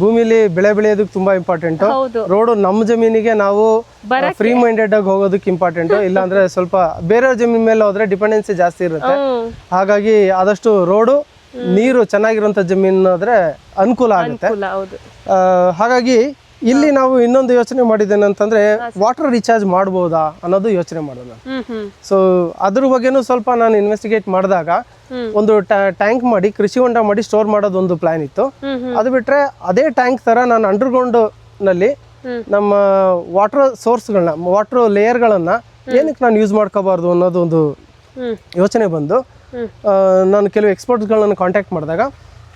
ಭೂಮಿಲಿ ಬೆಳೆ ಬೆಳೆಯೋದಕ್ಕೆ ತುಂಬಾ ಇಂಪಾರ್ಟೆಂಟು. ರೋಡು ನಮ್ಮ ಜಮೀನಿಗೆ ನಾವು ಫ್ರೀ ಮೈಂಡೆಡ್ ಆಗಿ ಹೋಗೋದಕ್ಕೆ ಇಂಪಾರ್ಟೆಂಟು. ಇಲ್ಲಾಂದ್ರೆ ಸ್ವಲ್ಪ ಬೇರೆ ಜಮೀನ್ ಮೇಲೆ ಹೋದ್ರೆ ಡಿಪೆಂಡೆನ್ಸಿ ಜಾಸ್ತಿ ಇರುತ್ತೆ. ಹಾಗಾಗಿ ಆದಷ್ಟು ರೋಡು ನೀರು ಚೆನ್ನಾಗಿರುವಂತ ಜಮೀನು ಆದ್ರೆ ಅನುಕೂಲ ಆಗುತ್ತೆ. ಹಾಗಾಗಿ ಇಲ್ಲಿ ನಾವು ಇನ್ನೊಂದು ಯೋಚನೆ ಮಾಡಿದ್ದೇನೆ ಅಂತಂದ್ರೆ ವಾಟರ್ ರೀಚಾರ್ಜ್ ಮಾಡ್ಬೋದಾ ಅನ್ನೋದು ಯೋಚನೆ ಮಾಡೋಣ. ಸೊ ಅದ್ರ ಬಗ್ಗೆನೂ ಸ್ವಲ್ಪ ನಾನು ಇನ್ವೆಸ್ಟಿಗೇಟ್ ಮಾಡಿದಾಗ ಒಂದು ಟ್ಯಾಂಕ್ ಮಾಡಿ ಕೃಷಿ ಹೊಂಡ ಮಾಡಿ ಸ್ಟೋರ್ ಮಾಡೋದು ಒಂದು ಪ್ಲಾನ್ ಇತ್ತು. ಅದು ಬಿಟ್ರೆ ಅದೇ ಟ್ಯಾಂಕ್ ತರ ನಾನು ಅಂಡರ್ಗ್ರೌಂಡ್ ನಲ್ಲಿ ನಮ್ಮ ವಾಟರ್ ಸೋರ್ಸ್ಗಳನ್ನ ವಾಟರ್ ಲೇಯರ್ಗಳನ್ನ ಏನಕ್ಕೆ ನಾನು ಯೂಸ್ ಮಾಡ್ಕೋಬಾರ್ದು ಅನ್ನೋದು ಒಂದು ಯೋಚನೆ ಬಂದು ನಾನು ಕೆಲವು ಎಕ್ಸ್ಪರ್ಟ್ಸ್ಗಳನ್ನ ಕಾಂಟ್ಯಾಕ್ಟ್ ಮಾಡಿದಾಗ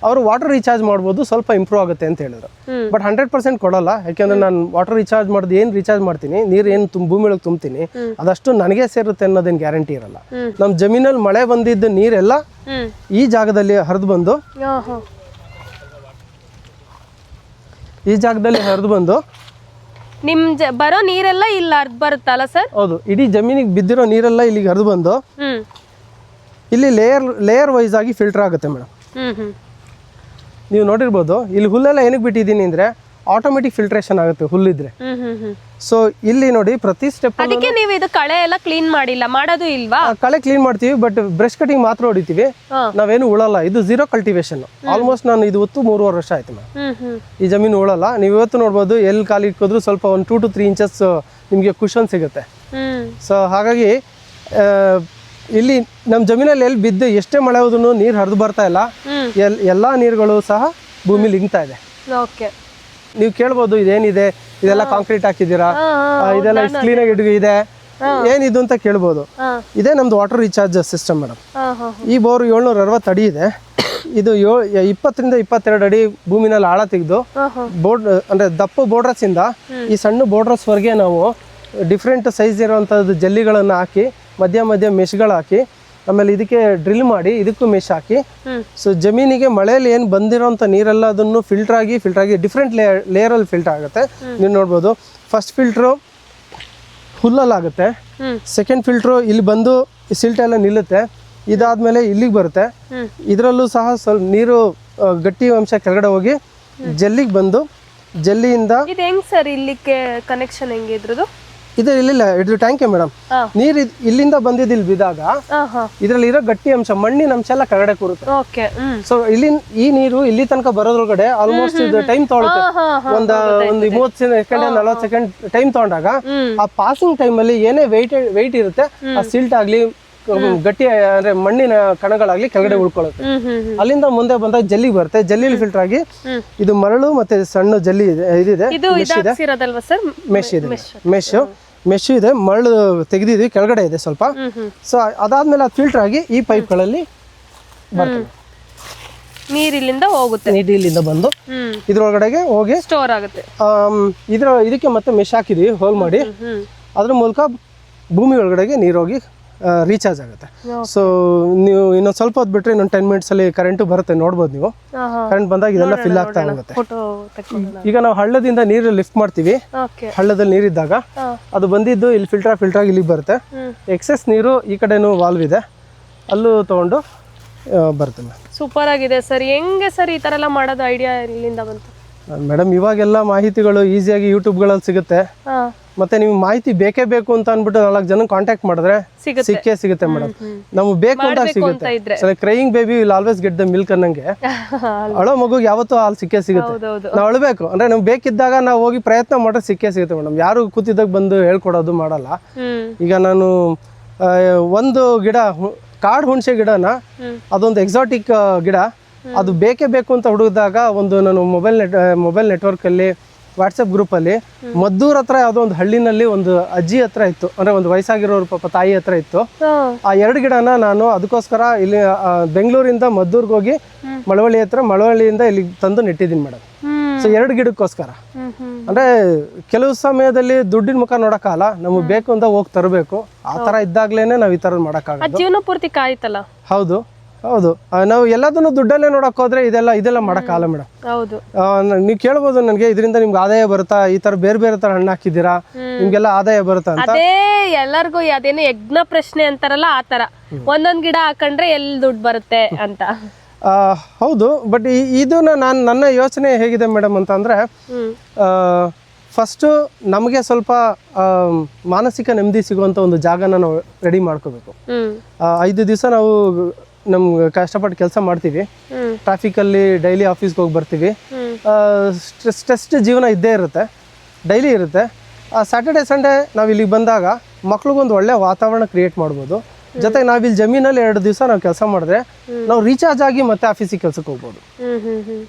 ಅವರು ವಾಟರ್ ರೀಚಾರ್ಜ್ ಮಾಡ್ಬೋದು, ಸ್ವಲ್ಪ ಇಂಪ್ರೂವ್ ಆಗುತ್ತೆ ಅಂತ ಹೇಳಿದ್ರು. ಬಟ್ 100% ಕೊಡಲ್ಲ. ಯಾಕೆಂದ್ರೆ ನಾನು ವಾಟರ್ ರೀಚಾರ್ಜ್ ಮಾಡೋದು ಏನು ರೀಚಾರ್ಜ್ ಮಾಡ್ತೀನಿ, ನೀರು ಏನು ಭೂಮಿ ಒಳಗೆ ತುಂಬ್ತೀನಿ ಅದಷ್ಟು ನನಗೆ ಸೇರುತ್ತೆ ಅನ್ನೋದೇನು ಗ್ಯಾರಂಟಿ ಇರಲ್ಲ. ನಮ್ಮ ಜಮೀನಲ್ಲಿ ಮಳೆ ಬಂದಿದ್ದ ನೀರೆಲ್ಲ ಈ ಜಾಗದಲ್ಲಿ ಹರಿದು ಬಂದು ನಿಮ್ ಬರೋ ನೀರೆಲ್ಲ ಇಲ್ಲಿ ಹರಿದು ಬರುತ್ತಲ್ಲ ಸರ್? ಹೌದು, ಇಡೀ ಜಮೀನಿಗೆ ಬಿದ್ದಿರೋ ನೀರೆಲ್ಲ ಇಲ್ಲಿಗೆ ಹರಿದು ಬಂದು ಇಲ್ಲಿ ಲೇಯರ್ ವೈಸ್ ಆಗಿ ಫಿಲ್ಟರ್ ಆಗುತ್ತೆ ಮೇಡಮ್. ನೀವು ನೋಡಿರ್ಬೋದು ಇಲ್ಲಿ ಹುಲ್ಲೆಲ್ಲ ಏನಕ್ಕೆ ಬಿಟ್ಟಿದ್ದೀನಿ ಅಂದ್ರೆ ಆಟೋಮೆಟಿಕ್ ಫಿಲ್ಟ್ರೇಷನ್ ಆಗುತ್ತೆ ಹುಲ್ಲಿದ್ರೆ. ಸೊ ಇಲ್ಲಿ ನೋಡಿ ಪ್ರತಿ ಸ್ಟೆಪ್ ಅದಕ್ಕೆ ನೀವು ಇದು ಕಳೆ ಎಲ್ಲ ಕ್ಲೀನ್ ಮಾಡಿಲ್ಲ, ಮಾಡೋದು ಇಲ್ವಾ? ಕಳೆ ಕ್ಲೀನ್ ಮಾಡ್ತೀವಿ, ಬಟ್ ಬ್ರಷ್ ಕಟಿಂಗ್ ಮಾತ್ರ ಹೊಡಿತೀವಿ, ನಾವೇನು ಉಳಲ್ಲ. ಇದು ಝೀರೋ ಕಲ್ಟಿವೇಶನ್. ಆಲ್ಮೋಸ್ಟ್ ನಾನು ಇದು 3 ವರ್ಷ ಆಯ್ತು ಮೇಡಮ್. ಈ ಜಮೀನು ಉಳಲ್ಲ. ನೀವು ಇವತ್ತು ನೋಡ್ಬೋದು ಎಲ್ಲಿ ಕಾಲು ಇಟ್ಕೋದ್ರು ಸ್ವಲ್ಪ ಒಂದು 2 to 3 ಇಂಚಸ್ ನಿಮಗೆ ಕುಷನ್ ಸಿಗುತ್ತೆ. ಸೊ ಹಾಗಾಗಿ ಇಲ್ಲಿ ನಮ್ಮ ಜಮೀನಲ್ಲಿ ಎಲ್ಲಿ ಬಿದ್ದು ಎಷ್ಟೇ ಮಳೆ ಹೋದ್ರೂ ನೀರು ಹರಿದು ಬರ್ತಾ ಇಲ್ಲ. ಎಲ್ಲಾ ನೀರುಗಳು ಸಹ ಭೂಮಿಲಿ ಇಂಗ್ತಾ ಇದೆ. ನೀವು ಕೇಳ್ಬೋದು ಇದೇನಿದೆ, ಇದೆಲ್ಲ ಕಾಂಕ್ರೀಟ್ ಹಾಕಿದ್ದೀರಾ, ಇದೆಲ್ಲ ಇಷ್ಟು ಕ್ಲೀನ್ ಆಗಿ ಇದೆ, ಏನಿದು ಅಂತ ಕೇಳ್ಬೋದು. ಇದೇ ನಮ್ದು ವಾಟರ್ ರೀಚಾರ್ಜ್ ಸಿಸ್ಟಮ್ ಮೇಡಮ್. ಈ ಬೋರ್ 760 ಅಡಿ ಇದೆ. ಇದು 20 ರಿಂದ 22 ಅಡಿ ಭೂಮಿನಲ್ಲಿ ಆಳ ತೆಗೆದು ಬೋರ್ಡ್ ಅಂದ್ರೆ ದಪ್ಪ ಬೋರ್ಡ್ರಸ್ ಇಂದ ಈ ಸಣ್ಣ ಬೋರ್ಡ್ರಸ್ ವರೆಗೆ ನಾವು ಡಿಫ್ರೆಂಟ್ ಸೈಜ್ ಇರುವಂತದ್ದು ಜಲ್ಲಿಗಳನ್ನ ಹಾಕಿ ಮಧ್ಯ ಮೆಶ್ಗಳು ಹಾಕಿ ಆಮೇಲೆ ಇದಕ್ಕೆ ಡ್ರಿಲ್ ಮಾಡಿ ಇದಕ್ಕೂ ಮೆಶ್ ಹಾಕಿ ಸೊ ಜಮೀನಿಗೆ ಮಳೆಯಲ್ಲಿ ಏನು ಬಂದಿರೋಂಥ ನೀರೆಲ್ಲ ಅದನ್ನು ಫಿಲ್ಟರ್ ಆಗಿ ಡಿಫ್ರೆಂಟ್ ಲೇಯರಲ್ಲಿ ಫಿಲ್ಟರ್ ಆಗುತ್ತೆ. ನೀವು ನೋಡ್ಬೋದು ಫಸ್ಟ್ ಫಿಲ್ಟ್ರು ಹುಲ್ಲಲ್ಲಾಗುತ್ತೆ, ಸೆಕೆಂಡ್ ಫಿಲ್ಟ್ರು ಇಲ್ಲಿ ಬಂದು ಸಿಲ್ಟ್ ಎಲ್ಲ ನಿಲ್ಲುತ್ತೆ, ಇದಾದ್ಮೇಲೆ ಇಲ್ಲಿಗೆ ಬರುತ್ತೆ. ಇದರಲ್ಲೂ ಸಹ ಸ್ವಲ್ಪ ನೀರು ಗಟ್ಟಿ ಅಂಶ ಕೆಳಗಡೆ ಹೋಗಿ ಜಲ್ಲಿಗೆ ಬಂದು ಜಲ್ಲಿಯಿಂದ ಇದು ಹೆಂಗ್ ಸರ್ ಇಲ್ಲಿಗೆ ಕನೆಕ್ಷನ್ ಹೆಂಗೆ ಇದ್ರದ್ದು? ಇಲ್ಲ ಇದು ಟ್ಯಾಂಕೆ ಮೇಡಮ್. ನೀರು ಇಲ್ಲಿಂದ ಬಂದಿದ್ದು ಇಲ್ಲಿ ಬಿದ್ದಾಗ ಇದ್ರಲ್ಲಿ ಇರೋ ಗಟ್ಟಿ ಅಂಶ ಮಣ್ಣಿನ ಅಂಶ ಎಲ್ಲ ಕೆಳಗಡೆ ಕೂರುತ್ತೆ. ಸೊ ಈ ನೀರು ಇಲ್ಲಿ ತನಕ ಬರೋದ್ರೊಳಗಡೆ ಆಲ್ಮೋಸ್ಟ್ ಇದು ಟೈಮ್ ತಗೊಳುತ್ತೆ. ಒಂದು 30 ಸೆಕೆಂಡ್ 40 ಸೆಕೆಂಡ್ ಟೈಮ್ ತಗೊಂಡಾಗ ಆ ಪಾಸಿಂಗ್ ಟೈಮ್ ಅಲ್ಲಿ ಏನೇ ವೆಯ್ಟ್ ಇರುತ್ತೆ ಆ ಸಿಲ್ಟ್ ಆಗ್ಲಿ ಗಟ್ಟಿ ಅಂದ್ರೆ ಮಣ್ಣಿನ ಕಣಗಳಾಗ್ಲಿ ಕೆಳಗಡೆ ಉಳ್ಕೊಳ್ಳುತ್ತೆ. ಅಲ್ಲಿಂದ ಮುಂದೆ ಬಂದಾಗ ಜಲ್ಲಿಗೆ ಬರುತ್ತೆ, ಜಲ್ಲಿಲಿ ಫಿಲ್ಟರ್ ಆಗಿ ಇದು ಮರಳು ಮತ್ತೆ ಸಣ್ಣ ಜಲ್ಲಿ ಇದಿದೆ, ಮೆಶ್ ಇದೆ, ಮರಳು ತೆಗೆದಿದ್ವಿ ಕೆಳಗಡೆ ಇದೆ ಸ್ವಲ್ಪ. ಸೊ ಅದಾದ್ಮೇಲೆ ಅದು ಫಿಲ್ಟರ್ ಆಗಿ ಈ ಪೈಪ್ಗಳಲ್ಲಿ ಬರ್ತದೆ. ನೀರಿಲ್ಲಿಂದ ಹೋಗುತ್ತೆ, ಇಲ್ಲಿಂದ ಬಂದು ಇದ್ರೊಳಗಡೆಗೆ ಹೋಗಿ ಸ್ಟೋರ್ ಆಗುತ್ತೆ. ಇದಕ್ಕೆ ಮತ್ತೆ ಮೆಶ್ ಹಾಕಿದೀವಿ ಹೋಲ್ ಮಾಡಿ, ಅದ್ರ ಮೂಲಕ ಭೂಮಿ ಒಳಗಡೆಗೆ ನೀರು ಹೋಗಿ ರೀಚಾರ್ಜ್ ಆಗುತ್ತೆ. ಸೊ ನೀವು ಇನ್ನೊಂದು ಸ್ವಲ್ಪ ಹೊತ್ತು ಬಿಟ್ರೆ ಇನ್ನೊಂದು 10 ಮಿನಿಟ್ಸ್ ಅಲ್ಲಿ ಕರೆಂಟು ಬರುತ್ತೆ, ನೋಡ್ಬೋದು ನೀವು. ಕರೆಂಟ್ ಬಂದಾಗ ಇದೆಲ್ಲ ಫಿಲ್ ಆಗ್ತಾ ಹೋಗುತ್ತೆ. ಈಗ ನಾವು ಹಳ್ಳದಿಂದ ನೀರು ಲಿಫ್ಟ್ ಮಾಡ್ತೀವಿ, ಹಳ್ಳದಲ್ಲಿ ನೀರಿದ್ದಾಗ ಅದು ಬಂದಿದ್ದು ಇಲ್ಲಿ ಫಿಲ್ಟರ್ ಆಗಿ ಇಲ್ಲಿಗೆ ಬರುತ್ತೆ. ಎಕ್ಸೆಸ್ ನೀರು ಈ ಕಡೆನೂ ವಾಲ್ವ್ ಇದೆ, ಅಲ್ಲೂ ತಗೊಂಡು ಬರ್ತದೆ. ಸೂಪರ್ ಆಗಿದೆ ಸರ್. ಹೆಂಗೆ ಸರ್ ಈ ತರ ಎಲ್ಲ ಮಾಡೋದು ಐಡಿಯಾ ಇಲ್ಲಿಂದ ಬಂತು? ಮೇಡಮ್ ಇವಾಗೆಲ್ಲ ಮಾಹಿತಿಗಳು ಈಸಿಯಾಗಿ ಯೂಟ್ಯೂಬ್ಗಳಲ್ಲಿ ಸಿಗುತ್ತೆ. ಮತ್ತೆ ನೀವು ಮಾಹಿತಿ ಬೇಕೇ ಬೇಕು ಅಂತ ಅಂದ್ಬಿಟ್ಟು 4 ಜನ ಕಾಂಟ್ಯಾಕ್ಟ್ ಮಾಡಿದ್ರೆ ಸಿಗುತ್ತೆ ಮೇಡಮ್. ನಮ್ಗೆ ಬೇಕು ಅಂತ ಸಿಗುತ್ತೆ. Crying baby will always get the milk ಅನ್ನಂಗೆ ಅಳೋ ಮಗುಗೆ ಯಾವತ್ತೂ ಹಾಲು ಸಿಗುತ್ತೆ. ನಾವು ಅಳಬೇಕು ಅಂದ್ರೆ ನಮ್ಗೆ ಬೇಕಿದ್ದಾಗ ನಾವು ಹೋಗಿ ಪ್ರಯತ್ನ ಮಾಡಿದ್ರೆ ಸಿಗುತ್ತೆ ಮೇಡಮ್. ಯಾರು ಕೂತಿದ್ದಾಗ ಬಂದು ಹೇಳ್ಕೊಡೋದು ಮಾಡಲ್ಲ. ಈಗ ನಾನು ಒಂದು ಗಿಡ ಕಾಡು ಹುಣಸೆ ಗಿಡನ ಅದೊಂದು ಎಕ್ಸಾಟಿಕ್ ಗಿಡ ಅದು ಬೇಕೇ ಬೇಕು ಅಂತ ಹುಡುಕಿದಾಗ ಒಂದು ನಾನು ಮೊಬೈಲ್ ನೆಟ್ವರ್ಕಲ್ಲಿ ವಾಟ್ಸಪ್ ಗ್ರೂಪಲ್ಲಿ ಮದ್ದೂರ್ ಹತ್ರ ಯಾವುದೋ ಒಂದು ಹಳ್ಳಿನಲ್ಲಿ ಒಂದು ಅಜ್ಜಿ ಹತ್ರ ಇತ್ತು, ಅಂದ್ರೆ ಒಂದು ವಯಸ್ಸಾಗಿರೋರು ಪಾಪ ತಾಯಿ ಹತ್ರ ಇತ್ತು. ಆ 2 ಗಿಡನ ನಾನು ಅದಕ್ಕೋಸ್ಕರ ಇಲ್ಲಿ ಬೆಂಗಳೂರಿಂದ ಮದ್ದೂರ್ಗೆ ಹೋಗಿ ಮಳವಳ್ಳಿಯಿಂದ ಇಲ್ಲಿ ತಂದು ನೆಟ್ಟಿದ್ದೀನಿ ಮೇಡಮ್. ಸೊ 2 ಗಿಡಕ್ಕೋಸ್ಕರ ಅಂದ್ರೆ ಕೆಲವು ಸಮಯದಲ್ಲಿ ದುಡ್ಡಿನ ಮುಖ ನೋಡಕ್ಕಾಗಲ್ಲ, ನಮಗೆ ಬೇಕು ಅಂತ ಹೋಗಿ ತರಬೇಕು. ಆ ತರ ಇದ್ದಾಗ್ಲೇನೆ ನಾವ್ ಈ ತರ ಮಾಡಕ್ಕಾಗಲ್ಲ. ಜೀವನ ಪೂರ್ತಿ ಕಾಯ್ತಲ್ಲ. ಹೌದು, ಹೌದು ನಾವು ಎಲ್ಲದನ್ನು ದುಡ್ಡಲ್ಲೇ ನೋಡಕ್ ಹೋದ್ರೆ ಇದೆಲ್ಲ ಮಾಡೋಕ್ಕಾಗಲ್ಲ ಮೇಡಮ್. ಹೌದು. ನೀವು ಕೇಳ್ಬೋದು ನನಗೆ ಇದರಿಂದ ನಿಮ್ಗೆ ಆದಾಯ ಬರುತ್ತಾ, ಈ ತರ ಬೇರೆ ತರ ಹಣ್ಣು ಹಾಕಿದ್ದೀರಾ ನಿಮ್ಗೆಲ್ಲ ಆದಾಯ ಬರುತ್ತಾ ಅಂತ. ಅದೇ ಎಲ್ಲರಿಗೂ ಅದೇನು ಯಜ್ಞ ಪ್ರಶ್ನೆ ಅಂತಾರಲ್ಲ ಆ ತರ, ಒಂದೊಂದ್ ಗಿಡ ಹಾಕೊಂಡ್ರೆ ಎಲ್ಲಿ ದುಡ್ಡು ಬರುತ್ತೆ ಅಂತ. ಹೌದು, ಬಟ್ ಇದನ್ನ ನನ್ನ ಯೋಚನೆ ಹೇಗಿದೆ ಮೇಡಮ್ ಅಂತ ಅಂದ್ರೆ, ಫಸ್ಟು ನಮಗೆ ಸ್ವಲ್ಪ ಮಾನಸಿಕ ನೆಮ್ಮದಿ ಸಿಗುವಂಥ ಒಂದು ಜಾಗನ ನಾವು ರೆಡಿ ಮಾಡ್ಕೋಬೇಕು. 5 ದಿವಸ ನಾವು ನಮ್ಗೆ ಕಷ್ಟಪಟ್ಟು ಕೆಲಸ ಮಾಡ್ತೀವಿ, ಟ್ರಾಫಿಕಲ್ಲಿ ಡೈಲಿ ಆಫೀಸ್ಗೆ ಹೋಗಿ ಬರ್ತೀವಿ, ಸ್ಟ್ರೆಸ್ ಜೀವನ ಇದ್ದೇ ಇರುತ್ತೆ, ಡೈಲಿ ಇರುತ್ತೆ. ಸ್ಯಾಟರ್ಡೆ ಸಂಡೇ ನಾವು ಇಲ್ಲಿಗೆ ಬಂದಾಗ ಮಕ್ಳಿಗೊಂದು ಒಳ್ಳೆ ವಾತಾವರಣ ಕ್ರಿಯೇಟ್ ಮಾಡ್ಬೋದು. ಜೊತೆಗೆ ನಾವಿಲ್ಲಿ ಜಮೀನಲ್ಲಿ 2 ದಿವಸ ನಾವು ಕೆಲಸ ಮಾಡಿದ್ರೆ ನಾವು ರೀಚಾರ್ಜ್ ಆಗಿ ಮತ್ತೆ ಆಫೀಸಿಗೆ ಕೆಲಸಕ್ಕೆ ಹೋಗ್ಬೋದು.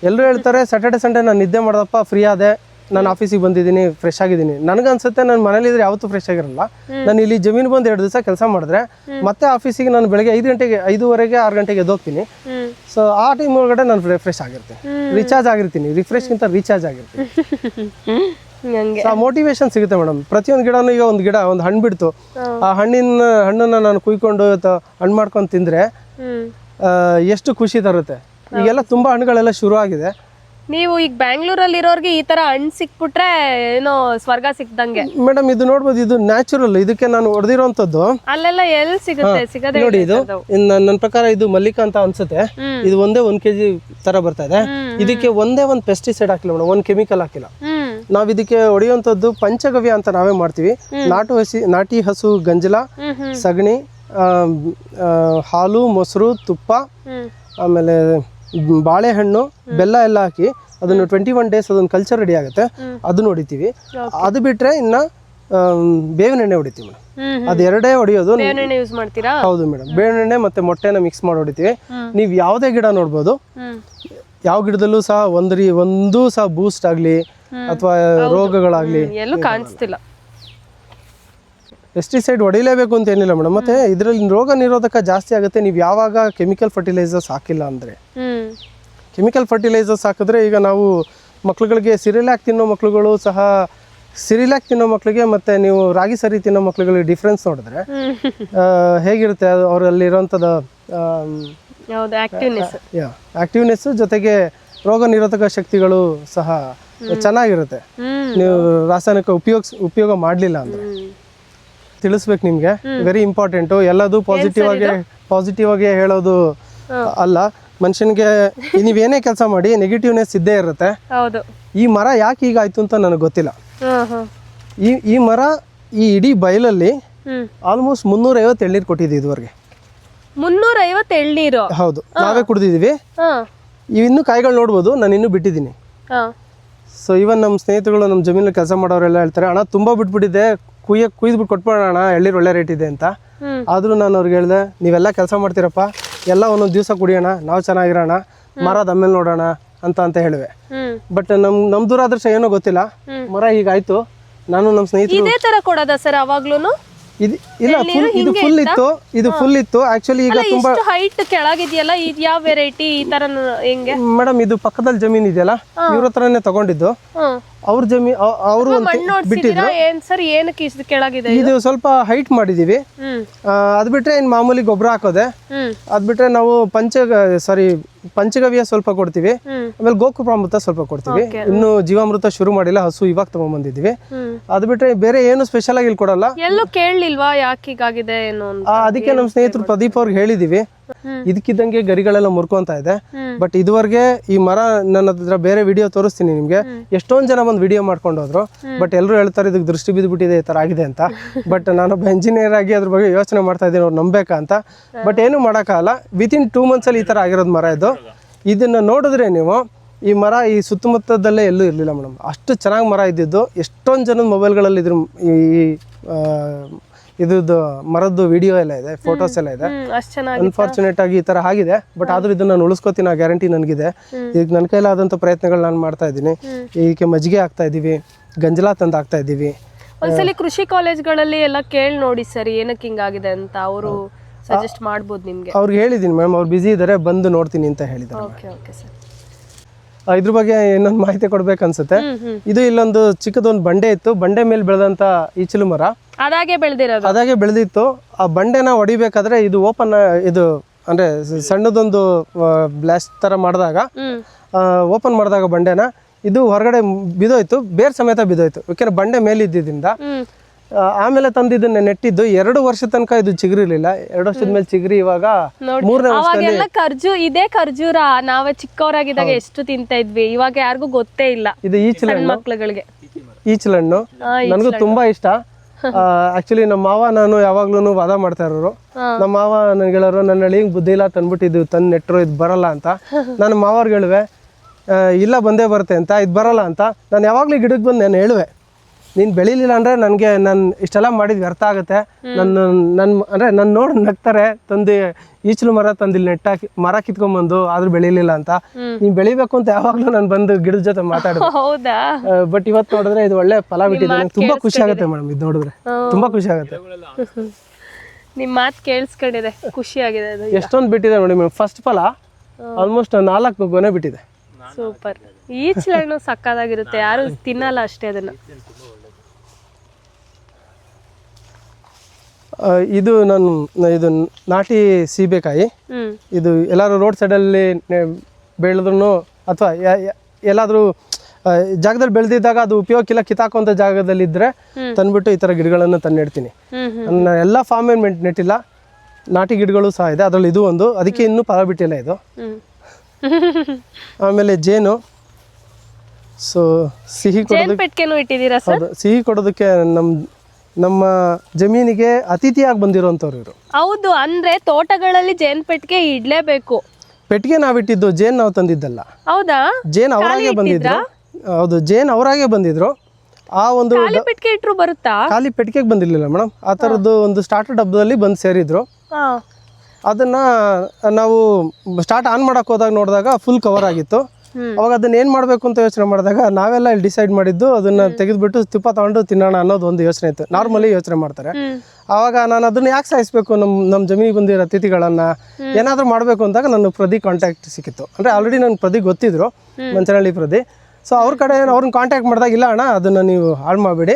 ಎಲ್ಲರೂ ಹೇಳ್ತಾರೆ ಸ್ಯಾಟರ್ಡೆ ಸಂಡೇ ನಾನು ನಿದ್ದೆ ಮಾಡೋದಪ್ಪ, ಫ್ರೀ ಆದೆ, ನಾನು ಆಫೀಸಿಗೆ ಬಂದಿದ್ದೀನಿ, ಫ್ರೆಶ್ ಆಗಿದ್ದೀನಿ. ನನಗನ್ಸುತ್ತೆ ನಾನು ಮನೇಲಿದ್ರೆ ಯಾವತ್ತೂ ಫ್ರೆಶ್ ಆಗಿರಲ್ಲ. ನಾನು ಇಲ್ಲಿ ಜಮೀನು ಬಂದು 2 ದಿವಸ ಕೆಲಸ ಮಾಡಿದ್ರೆ ಮತ್ತೆ ಆಫೀಸಿಗೆ ನಾನು ಬೆಳಗ್ಗೆ 5 ಗಂಟೆಗೆ 5:30 6 ಗಂಟೆಗೆ ಎದ್ದೋಗ್ತೀನಿ. ಸೊ ಆ ಟೈಮ್ ಒಳಗಡೆ ನಾನು ಫ್ರೆಶ್ ಆಗಿರ್ತೀನಿ, ರೀಚಾರ್ಜ್ ಆಗಿರ್ತೀನಿ, ರಿಫ್ರೆಶ್ಗಿಂತ ರೀಚಾರ್ಜ್ ಆಗಿರ್ತೀನಿ. ಸೊ ಮೋಟಿವೇಶನ್ ಸಿಗುತ್ತೆ ಮೇಡಮ್. ಪ್ರತಿಯೊಂದು ಗಿಡನೂ, ಈಗ ಒಂದು ಹಣ್ಣು ಬಿಡ್ತು, ಆ ಹಣ್ಣನ್ನ ನಾನು ಕುಯ್ಕೊಂಡು ಹಣ್ಣು ಮಾಡ್ಕೊಂಡು ತಿಂದರೆ ಎಷ್ಟು ಖುಷಿ ತರುತ್ತೆ. ಈಗೆಲ್ಲ ತುಂಬಾ ಹಣ್ಣುಗಳೆಲ್ಲ ಶುರು ಆಗಿದೆ. ನೀವು ಈಗ ಬ್ಯಾಂಗ್ಳೂರಲ್ಲಿ ಇರೋರ್ಗೆ ಈ ತರ ಹಣ್ಣು ಸಿಕ್ಬಿಟ್ರೆ ಏನೋ ಸ್ವರ್ಗ ಸಿಕ್ದಂಗೆ ಮೇಡಮ್. ಇದು ನೋಡ್ಬೋದು, ಇದು ನ್ಯಾಚುರಲ್, ಇದಕ್ಕೆ ನಾನು ಹೊಡೆದಿರೋಂಥದ್ದು. ಅಲ್ಲೆಲ್ಲ ಎಲ್ಲಿ ಸಿಗುತ್ತೆ? ಸಿಗದೆ ನೋಡಿ, ಇದು ನನ್ನ ಪ್ರಕಾರ ಇದು ಮಲ್ಲಿಕಾ ಅಂತ ಅನ್ಸುತ್ತೆ. ಇದು ಒಂದೇ 1 kg ತರ ಬರ್ತಾ ಇದೆ. ಇದಕ್ಕೆ ಒಂದೇ ಒಂದು ಪೆಸ್ಟಿಸೈಡ್ ಹಾಕಿಲ್ಲ ಮೇಡಮ್, ಒಂದು ಕೆಮಿಕಲ್ ಹಾಕಿಲ್ಲ. ನಾವ್ ಇದಕ್ಕೆ ಹೊಡೆಯುವಂಥದ್ದು ಪಂಚಗವ್ಯ ಅಂತ ನಾವೇ ಮಾಡ್ತೀವಿ. ನಾಟಿ ಹಸು ಗಂಜಲ, ಸಗಣಿ, ಹಾಲು, ಮೊಸರು, ತುಪ್ಪ, ಆಮೇಲೆ ಬಾಳೆಹಣ್ಣು, ಬೆಲ್ಲ ಎಲ್ಲ ಹಾಕಿ ಅದನ್ನು 21 days ಅದೊಂದು ಕಲ್ಚರ್ ರೆಡಿ ಆಗುತ್ತೆ, ಅದನ್ನ ಹೊಡಿತೀವಿ. ಅದು ಬಿಟ್ರೆ ಇನ್ನ ಬೇವಿನ ಎಣ್ಣೆ ಹೊಡಿತೀವಿ ಮೇಡಮ್. ಅದು ಎರಡೇ ಹೊಡಿಯೋದು. ಯೂಸ್ ಮಾಡ್ತೀರಾ? ಹೌದು ಮೇಡಮ್, ಬೇವಿನ ಎಣ್ಣೆ ಮತ್ತೆ ಮೊಟ್ಟೆನ ಮಿಕ್ಸ್ ಮಾಡಿ ಹೊಡಿತೀವಿ. ನೀವು ಯಾವುದೇ ಗಿಡ ನೋಡ್ಬೋದು, ಯಾವ ಗಿಡದಲ್ಲೂ ಸಹ ಒಂದು ಸಹ ಬೂಸ್ಟ್ ಆಗಲಿ ಅಥವಾ ರೋಗಗಳಾಗ್ಲಿ ಎಲ್ಲೂ ಕಾಣಿಸ್ತಿಲ್ಲ. ಪೆಸ್ಟಿಸೈಡ್ ಹೊಡಿಲೇಬೇಕು ಅಂತ ಏನಿಲ್ಲ ಮೇಡಮ್. ಮತ್ತೆ ಇದರಲ್ಲಿ ರೋಗ ನಿರೋಧಕ ಜಾಸ್ತಿ ಆಗುತ್ತೆ ನೀವು ಯಾವಾಗ ಕೆಮಿಕಲ್ ಫರ್ಟಿಲೈಸರ್ಸ್ ಹಾಕಿಲ್ಲ ಅಂದರೆ. ಕೆಮಿಕಲ್ ಫರ್ಟಿಲೈಸರ್ಸ್ ಹಾಕಿದ್ರೆ, ಈಗ ನಾವು ಮಕ್ಳುಗಳಿಗೆ ಸಿರಿಲ್ಯಾಕ್ ತಿನ್ನೋ ಮಕ್ಳುಗಳು ಸಹ, ಸಿರಿಲ್ಯಾಕ್ ತಿನ್ನೋ ಮಕ್ಳಿಗೆ ಮತ್ತು ನೀವು ರಾಗಿ ಸರಿ ತಿನ್ನೋ ಮಕ್ಳುಗಳಿಗೆ ಡಿಫ್ರೆನ್ಸ್ ನೋಡಿದ್ರೆ ಹೇಗಿರುತ್ತೆ ಅವರಲ್ಲಿರೋಂಥದ್ದು ಆಕ್ಟಿವ್ನೆಸ್, ಜೊತೆಗೆ ರೋಗ ನಿರೋಧಕ ಶಕ್ತಿಗಳು ಸಹ ಚೆನ್ನಾಗಿರುತ್ತೆ ನೀವು ರಾಸಾಯನಿಕ ಉಪಯೋಗ ಮಾಡಲಿಲ್ಲ ಅಂದರೆ. ತಿಳಿಸ್ಬೇಕು ನಿಮಗೆ, ವೆರಿ ಇಂಪಾರ್ಟೆಂಟು. ಎಲ್ಲದೂ ಪಾಸಿಟಿವ್ ಆಗಿ ಹೇಳೋದು ಅಲ್ಲ. ಮನುಷ್ಯನಿಗೆ ನೀವೇನೇ ಕೆಲಸ ಮಾಡಿ ನೆಗೆಟಿವ್ನೆಸ್ ಇದ್ದೇ ಇರುತ್ತೆ. ಈ ಮರ ಯಾಕೆ ಹೀಗಾಯ್ತು ಅಂತ ನನಗೆ ಗೊತ್ತಿಲ್ಲ. ಈ ಮರ ಈ ಇಡೀ ಬಯಲಲ್ಲಿ ಆಲ್ಮೋಸ್ಟ್ 350 ಎಳ್ನೀರು ಕೊಟ್ಟಿದ್ದೀವಿ ಇದುವರೆಗೆ. 350 ಎಳ್ನೀರು? ಹೌದು, ನಾವೇ ಕುಡಿದಿದ್ದೀವಿ. ಇನ್ನು ಕಾಯಿಗಳು ನೋಡ್ಬೋದು, ನಾನು ಇನ್ನೂ ಬಿಟ್ಟಿದ್ದೀನಿ. ಸೊ ಇವನ್ ನಮ್ಮ ಸ್ನೇಹಿತರುಗಳು, ನಮ್ಮ ಜಮೀನಲ್ಲಿ ಕೆಲಸ ಮಾಡೋರೆಲ್ಲ ಹೇಳ್ತಾರೆ, ಅಣ್ಣ ತುಂಬ ಬಿಟ್ಬಿಟ್ಟಿದೆ, ಕುಯ್ದ್ಬಿಟ್ಟು ಕೊಟ್ಬಿಡೋಣ, ಎಳ್ನೀರು ಒಳ್ಳೆ ರೇಟ್ ಇದೆ ಅಂತ. ಆದರೂ ನಾನು ಅವ್ರಿಗೆ ಹೇಳಿದೆ, ನೀವೆಲ್ಲ ಕೆಲಸ ಮಾಡ್ತೀರಪ್ಪ, ಎಲ್ಲ ಒಂದೊಂದು ದಿವಸ ಕುಡಿಯೋಣ, ನಾವು ಚೆನ್ನಾಗಿರೋಣ, ಮರದ ಆಮೇಲೆ ನೋಡೋಣ ಅಂತ ಹೇಳುವೆ. ಬಟ್ ನಮ್ಮ ದುರಾದೃಷ್ಟ ಏನೋ ಗೊತ್ತಿಲ್ಲ, ಮರ ಹೀಗಾಯ್ತು. ನಾನು ನಮ್ಮ ಸ್ನೇಹಿತರು ಇದೇ ತರ ಕೊಡೋದಾ ಸರ್ ಅವಾಗ್ಲೂನು? ಇದು ಫುಲ್ ಇತ್ತು ಆಕ್ಚುಲಿ. ಈಗ ತುಂಬಾ ಹೈಟ್ ಕೆಳಗಿದೆಯಲ್ಲ, ಇದು ಯಾವ ವೆರೈಟಿ? ಈ ತರ ಹೆಂಗೆ ಮೇಡಮ್? ಇದು ಪಕ್ಕದಲ್ಲಿ ಜಮೀನ್ ಇದೆಯಲ್ಲ, ಇವ್ರ ಹತ್ರನೇ ತಗೊಂಡಿದ್ದು. ಅವ್ರ ಜಮೀನ್ ಅವರು ಬಿಟ್ಟಿದ್ರು. ಇದು ಸ್ವಲ್ಪ ಹೈಟ್ ಮಾಡಿದೀವಿ. ಅದ್ ಬಿಟ್ರೆ ಇನ್ ಮಾಮೂಲಿ ಗೊಬ್ಬರ ಹಾಕೋದೆ. ಅದ್ ಬಿಟ್ರೆ ನಾವು ಪಂಚಗವ್ಯ ಸ್ವಲ್ಪ ಕೊಡ್ತೀವಿ, ಆಮೇಲೆ ಗೋಕೃಪಾಮೃತ ಸ್ವಲ್ಪ ಕೊಡ್ತೀವಿ. ಇನ್ನು ಜೀವಾಮೃತ ಶುರು ಮಾಡಿಲ್ಲ, ಹಸು ಇವಾಗ ತಗೊಂಡ್ಬಂದಿದೀವಿ. ಅದ್ ಬಿಟ್ರೆ ಬೇರೆ ಏನು ಸ್ಪೆಷಲ್ ಆಗಿ ಇಲ್ಲಿ ಕೊಡಲ್ಲ. ಎಲ್ಲೂ ಕೇಳಲಿಲ್ವಾ ಯಾಕೆ ಹೀಗಾಗಿದೆ ಏನು? ಅದಕ್ಕೆ ನಮ್ಮ ಸ್ನೇಹಿತರು ಪ್ರದೀಪ್ ಅವ್ರಿಗೆ ಹೇಳಿದೀವಿ. ಇದಕ್ಕಿದ್ದಂಗೆ ಗರಿಗಳೆಲ್ಲ ಮುರ್ಕೊಂತ ಇದೆ. ಬಟ್ ಇದುವರೆಗೆ ಈ ಮರ, ನನ್ನ ಹತ್ರ ಬೇರೆ ವಿಡಿಯೋ ತೋರಿಸ್ತೀನಿ ನಿಮ್ಗೆ, ಎಷ್ಟೊಂದ್ ಜನ ಬಂದು ವಿಡಿಯೋ ಮಾಡ್ಕೊಂಡು ಹೋದ್ರು. ಬಟ್ ಎಲ್ಲರೂ ಹೇಳ್ತಾರೆ ಇದಕ್ಕೆ ದೃಷ್ಟಿ ಬಿದ್ದುಬಿಟ್ಟಿದೆ, ಈ ತರ ಆಗಿದೆ ಅಂತ. ಬಟ್ ನಾನೊಬ್ಬ ಇಂಜಿನಿಯರ್ ಆಗಿ ಅದ್ರ ಬಗ್ಗೆ ಯೋಚನೆ ಮಾಡ್ತಾ ಇದ್ದೀನಿ, ಅವ್ರು ನಂಬೇಕಾ ಅಂತ. ಬಟ್ ಏನು ಮಾಡೋಕ್ಕಾಗಲ್ಲ, ವಿತಿನ್ 2 months ಅಲ್ಲಿ ಈ ತರ ಆಗಿರೋದು ಮರ ಇದು. ಇದನ್ನ ನೋಡಿದ್ರೆ ನೀವು, ಈ ಮರ ಈ ಸುತ್ತಮುತ್ತದಲ್ಲೇ ಎಲ್ಲೂ ಇರಲಿಲ್ಲ ಮೇಡಮ್, ಅಷ್ಟು ಚೆನ್ನಾಗಿ ಮರ ಇದ್ದಿದ್ದು. ಎಷ್ಟೊಂದು ಜನದ ಮೊಬೈಲ್ಗಳಲ್ಲಿ ಇದ್ರದ್ದು ಮರದ್ದು ವಿಡಿಯೋ ಎಲ್ಲ ಇದೆ, ಫೋಟೋಸ್ ಎಲ್ಲ ಇದೆ. ಅನ್ಫಾರ್ಚುನೇಟ್ ಆಗಿ ಈ ತರ ಆಗಿದೆ. ಬಟ್ ಆದ್ರೂ ಇದನ್ನ ನಾನು ಉಳಿಸ್ಕೋತೀನಿ, ಆ ಗ್ಯಾರಂಟಿ ನನಗಿದೆ. ಈಗ ನನ್ನ ಕೈಲಾದಂಥ ಪ್ರಯತ್ನಗಳು ನಾನು ಮಾಡ್ತಾ ಇದ್ದೀನಿ. ಇದಕ್ಕೆ ಮಜ್ಜಿಗೆ ಹಾಕ್ತಾ ಇದ್ದೀವಿ, ಗಂಜಲ ತಂದು ಹಾಕ್ತಾ ಇದ್ದೀವಿ. ಒಂದ್ಸಲಿ ಕೃಷಿ ಕಾಲೇಜ್ಗಳಲ್ಲಿ ಎಲ್ಲ ಕೇಳಿ ನೋಡಿ ಸರ್ ಏನಕ್ಕೆ ಹಿಂಗಾಗಿದೆ ಅಂತ, ಅವರು ಸಜೆಸ್ಟ್ ಮಾಡ್ಬೋದು ನಿಮ್ಗೆ. ಅವ್ರಿಗೆ ಹೇಳಿದ್ದೀನಿ ಮೇಡಮ್, ಅವ್ರು ಬಿಸಿ ಇದ್ದಾರೆ, ಬಂದು ನೋಡ್ತೀನಿ ಅಂತ ಹೇಳಿದ್ದಾರೆ. ಇದ್ರ ಬಗ್ಗೆ ಇನ್ನೊಂದು ಮಾಹಿತಿ ಕೊಡ್ಬೇಕನ್ಸುತ್ತೆ. ಇದು ಇಲ್ಲೊಂದು ಚಿಕ್ಕದೊಂದು ಬಂಡೆ ಇತ್ತು, ಬಂಡೆ ಮೇಲೆ ಬೆಳೆದಂತ ಈಚಲು ಮರ ಅದಾಗೆ ಬೆಳೆದಿತ್ತು. ಆ ಬಂಡೆನ ಹೊಡಿಬೇಕಾದ್ರೆ ಇದು ಅಂದರೆ ಸಣ್ಣದೊಂದು ಬ್ಲಾಸ್ಟ್ ಥರ ಮಾಡಿದಾಗ ಓಪನ್ ಮಾಡಿದಾಗ ಬಂಡೆನ ಇದು ಹೊರಗಡೆ ಬಿದ್ದೋಯ್ತು, ಬೇರೆ ಸಮೇತ ಬಿದ್ದೋಯ್ತು. ಯಾಕೆಂದ್ರೆ ಬಂಡೆ ಮೇಲೆ ಇದ್ದಿದ್ದರಿಂದ. ಆಮೇಲೆ ತಂದಿದ್ದನ್ನ ನೆಟ್ಟಿದ್ದು 2 ವರ್ಷ ತನಕ ಇದು ಚಿಗುರಿರ್ಲಿಲ್ಲ. 2 ವರ್ಷದ ಮೇಲೆ ಚಿಗುರಿ ಇವಾಗ 3ನೇ ವರ್ಷದಲ್ಲಿ ಇದೇ ಖರ್ಜೂರ ನಾವೇ ಚಿಕ್ಕವರಾಗಿದ್ದಾಗ ಎಷ್ಟು ತಿಂತಾ ಇದ್ವಿ, ಇವಾಗ ಯಾರಿಗೂ ಗೊತ್ತೇ ಇಲ್ಲ. ಇದು ಮಕ್ಳುಗಳಿಗೆ ಈಚಲಣ್ಣು ನನಗೂ ತುಂಬಾ ಇಷ್ಟ. ಆಕ್ಚುಲಿ ನಮ್ಮ ಮಾವ ನಾನು ಯಾವಾಗ್ಲೂ ವಾದ ಮಾಡ್ತಾ ಇರೋರು. ನಮ್ಮ ಮಾವ ನನ್ಗೆ ಹೇಳೋರು, ನನ್ನ ಹಳ್ಳಿಗೆ ಬುದ್ಧಿ ಇಲ್ಲ ತಂದ್ಬಿಟ್ಟಿದ್ದು ತಂದು ನೆಟ್ಟರು ಇದು ಬರಲ್ಲ ಅಂತ. ನಾನು ಮಾವರ್ಗೆ ಹೇಳುವೆ, ಇಲ್ಲ ಬಂದೇ ಬರುತ್ತೆ ಅಂತ, ಇದು ಬರಲ್ಲ ಅಂತ. ನಾನು ಯಾವಾಗಲೂ ಗಿಡಕ್ಕೆ ಬಂದು ನಾನು ಹೇಳುವೆ, ನೀನು ಬೆಳಿಲಿಲ್ಲ ಅಂದರೆ ನನಗೆ ನಾನು ಇಷ್ಟೆಲ್ಲ ಮಾಡಿದ್ದು ವ್ಯರ್ಥ ಆಗುತ್ತೆ. ಅಂದರೆ ನನ್ನ ನೋಡಿ ನಗ್ತಾರೆ. ತಂದು ಈಚಲು ಮರ ತಂದಿಲ್ಲಿ ನೆಟ್ಟಾಕಿ ಮರ ಕಿತ್ಕೊಂಡ್ಬಂದು ಆದ್ರೂ ಬೆಳಿಲಿಲ್ಲ ಅಂತ. ನೀನು ಬೆಳಿಬೇಕು ಅಂತ ಯಾವಾಗಲೂ ನಾನು ಬಂದು ಗಿಡದ ಜೊತೆ ಮಾತಾಡೋದು. ಬಟ್ ಇವತ್ತು ನೋಡಿದ್ರೆ ಇದು ಒಳ್ಳೆ ಫಲ ಬಿಟ್ಟಿದೆ. ನಂಗೆ ತುಂಬಾ ಖುಷಿ ಆಗುತ್ತೆ ಮೇಡಮ್, ಇದು ನೋಡಿದ್ರೆ ತುಂಬಾ ಖುಷಿ ಆಗುತ್ತೆ. ನಿಮ್ಮ ಮಾತು ಕೇಳಿಸ್ಕೊಂಡಿದೆ, ಖುಷಿ ಆಗಿದೆ. ಎಷ್ಟೊಂದು ಬಿಟ್ಟಿದೆ ನೋಡಿ ಮೇಡಮ್. ಫಸ್ಟ್ ಫಲ ಆಲ್ಮೋಸ್ಟ್ 4 ಗೊನೆ ಬಿಟ್ಟಿದೆ. ಸೂಪರ್. ಈಚಲಣ್ಣು ಸಕ್ಕದಾಗಿರುತ್ತೆ, ಯಾರು ತಿನ್ನಲ್ಲ ಅಷ್ಟೇ ಅದನ್ನ. ಇದು ಇದು ನಾಟಿ ಸೀಬೆಕಾಯಿ. ಇದು ಎಲ್ಲಾರು ರೋಡ್ ಸೈಡಲ್ಲಿ ಬೆಳೆದ್ರು ಅಥವಾ ಎಲ್ಲಾದ್ರೂ ಜಾಗದಲ್ಲಿ ಬೆಳೆದಿದ್ದಾಗ ಅದು ಉಪಯೋಗಕ್ಕಿಲ್ಲ, ಕಿತ್ತಾಕುವಂಥ ಜಾಗದಲ್ಲಿ ಇದ್ರೆ ತಂದ್ಬಿಟ್ಟು ಈ ಥರ ಗಿಡಗಳನ್ನು ತಂದು ನೆಡ್ತೀನಿ. ನನ್ನ ಎಲ್ಲ ಫಾರ್ಮ್ ಏನು ನೆಟ್ಟಿಲ್ಲ, ನಾಟಿ ಗಿಡಗಳು ಸಹ ಇದೆ. ಅದರಲ್ಲಿ ಇದು ಒಂದು, ಅದಕ್ಕೆ ಇನ್ನೂ ಫಲ ಬಿಟ್ಟಿಲ್ಲ ಇದು. ಆಮೇಲೆ ಜೇನು. ಸೊ ಸಿಹಿ ಸಿಹಿ ಕೊಡೋದಕ್ಕೆ ನಮ್ಮ ಜಮೀನಿಗೆ ಅತಿಥಿಯಾಗಿ ಬಂದಿರೋಂಥವ್ರು ಇವರು. ಹೌದು, ಅಂದ್ರೆ ತೋಟಗಳಲ್ಲಿ ಜೇನ್ ಪೆಟ್ಟಿಗೆ ಇಡ್ಲೇಬೇಕು. ಪೆಟ್ಟಿಗೆ ನಾವಿಟ್ಟಿದ್ದು, ಜೇನ್ ನಾವು ತಂದಿದ್ದಲ್ಲ. ಹೌದಾ? ಜೇನ್ ಅವರಾಗೆ ಬಂದಿದ್ರು. ಹೌದು, ಜೇನ್ ಅವರಾಗೆ ಬಂದಿದ್ರು. ಆ ಒಂದು ಪೆಟ್ಟಿಗೆ ಇಟ್ರು ಬರುತ್ತಾ? ಖಾಲಿ ಪೆಟ್ಟಿಗೆಗೆ ಬಂದಿರ್ಲಿಲ್ಲ ಮೇಡಮ್. ಆ ಥರದ್ದು ಒಂದು ಸ್ಟಾರ್ಟರ್ ಡಬ್ಬದಲ್ಲಿ ಬಂದು ಸೇರಿದ್ರು. ಅದನ್ನ ನಾವು ಸ್ಟಾರ್ಟ್ ಆನ್ ಮಾಡಕ್ ಹೋದಾಗ ನೋಡಿದಾಗ ಫುಲ್ ಕವರ್ ಆಗಿತ್ತು. ಅವಾಗ ಅದನ್ನ ಏನ್ ಮಾಡ್ಬೇಕು ಅಂತ ಯೋಚನೆ ಮಾಡಿದಾಗ ನಾವೆಲ್ಲ ಇಲ್ಲಿ ಡಿಸೈಡ್ ಮಾಡಿದ್ದು, ಅದನ್ನ ತೆಗೆದ್ಬಿಟ್ಟು ತುಪ್ಪ ತಗೊಂಡು ತಿನ್ನೋಣ ಅನ್ನೋದು ಒಂದು ಯೋಚನೆ ಇತ್ತು. ನಾರ್ಮಲಿ ಯೋಚನೆ ಮಾಡ್ತಾರೆ. ಆವಾಗ ನಾನು ಅದನ್ನ ಯಾಕೆ ಸಾಯಿಸ್ಬೇಕು, ನಮ್ಮ ಜಮೀನಿಗೆ ಬಂದಿರೋ ಅತಿಥಿಗಳನ್ನ ಏನಾದ್ರೂ ಮಾಡ್ಬೇಕು ಅಂದಾಗ ನನ್ನ ಪ್ರದಿ ಕಾಂಟ್ಯಾಕ್ಟ್ ಸಿಕ್ಕಿತ್ತು. ಅಂದ್ರೆ ಆಲ್ರೆಡಿ ನನ್ನ ಪ್ರದಿ ಗೊತ್ತಿದ್ರು, ಮಂಚನಹಳ್ಳಿ ಪ್ರದಿ. ಸೊ ಅವ್ರನ್ನ ಕಾಂಟ್ಯಾಕ್ಟ್ ಮಾಡಿದಾಗ, ಇಲ್ಲ ಅಣ್ಣ ಅದನ್ನ ನೀವು ಹಾಳು ಮಾಡಬೇಡಿ,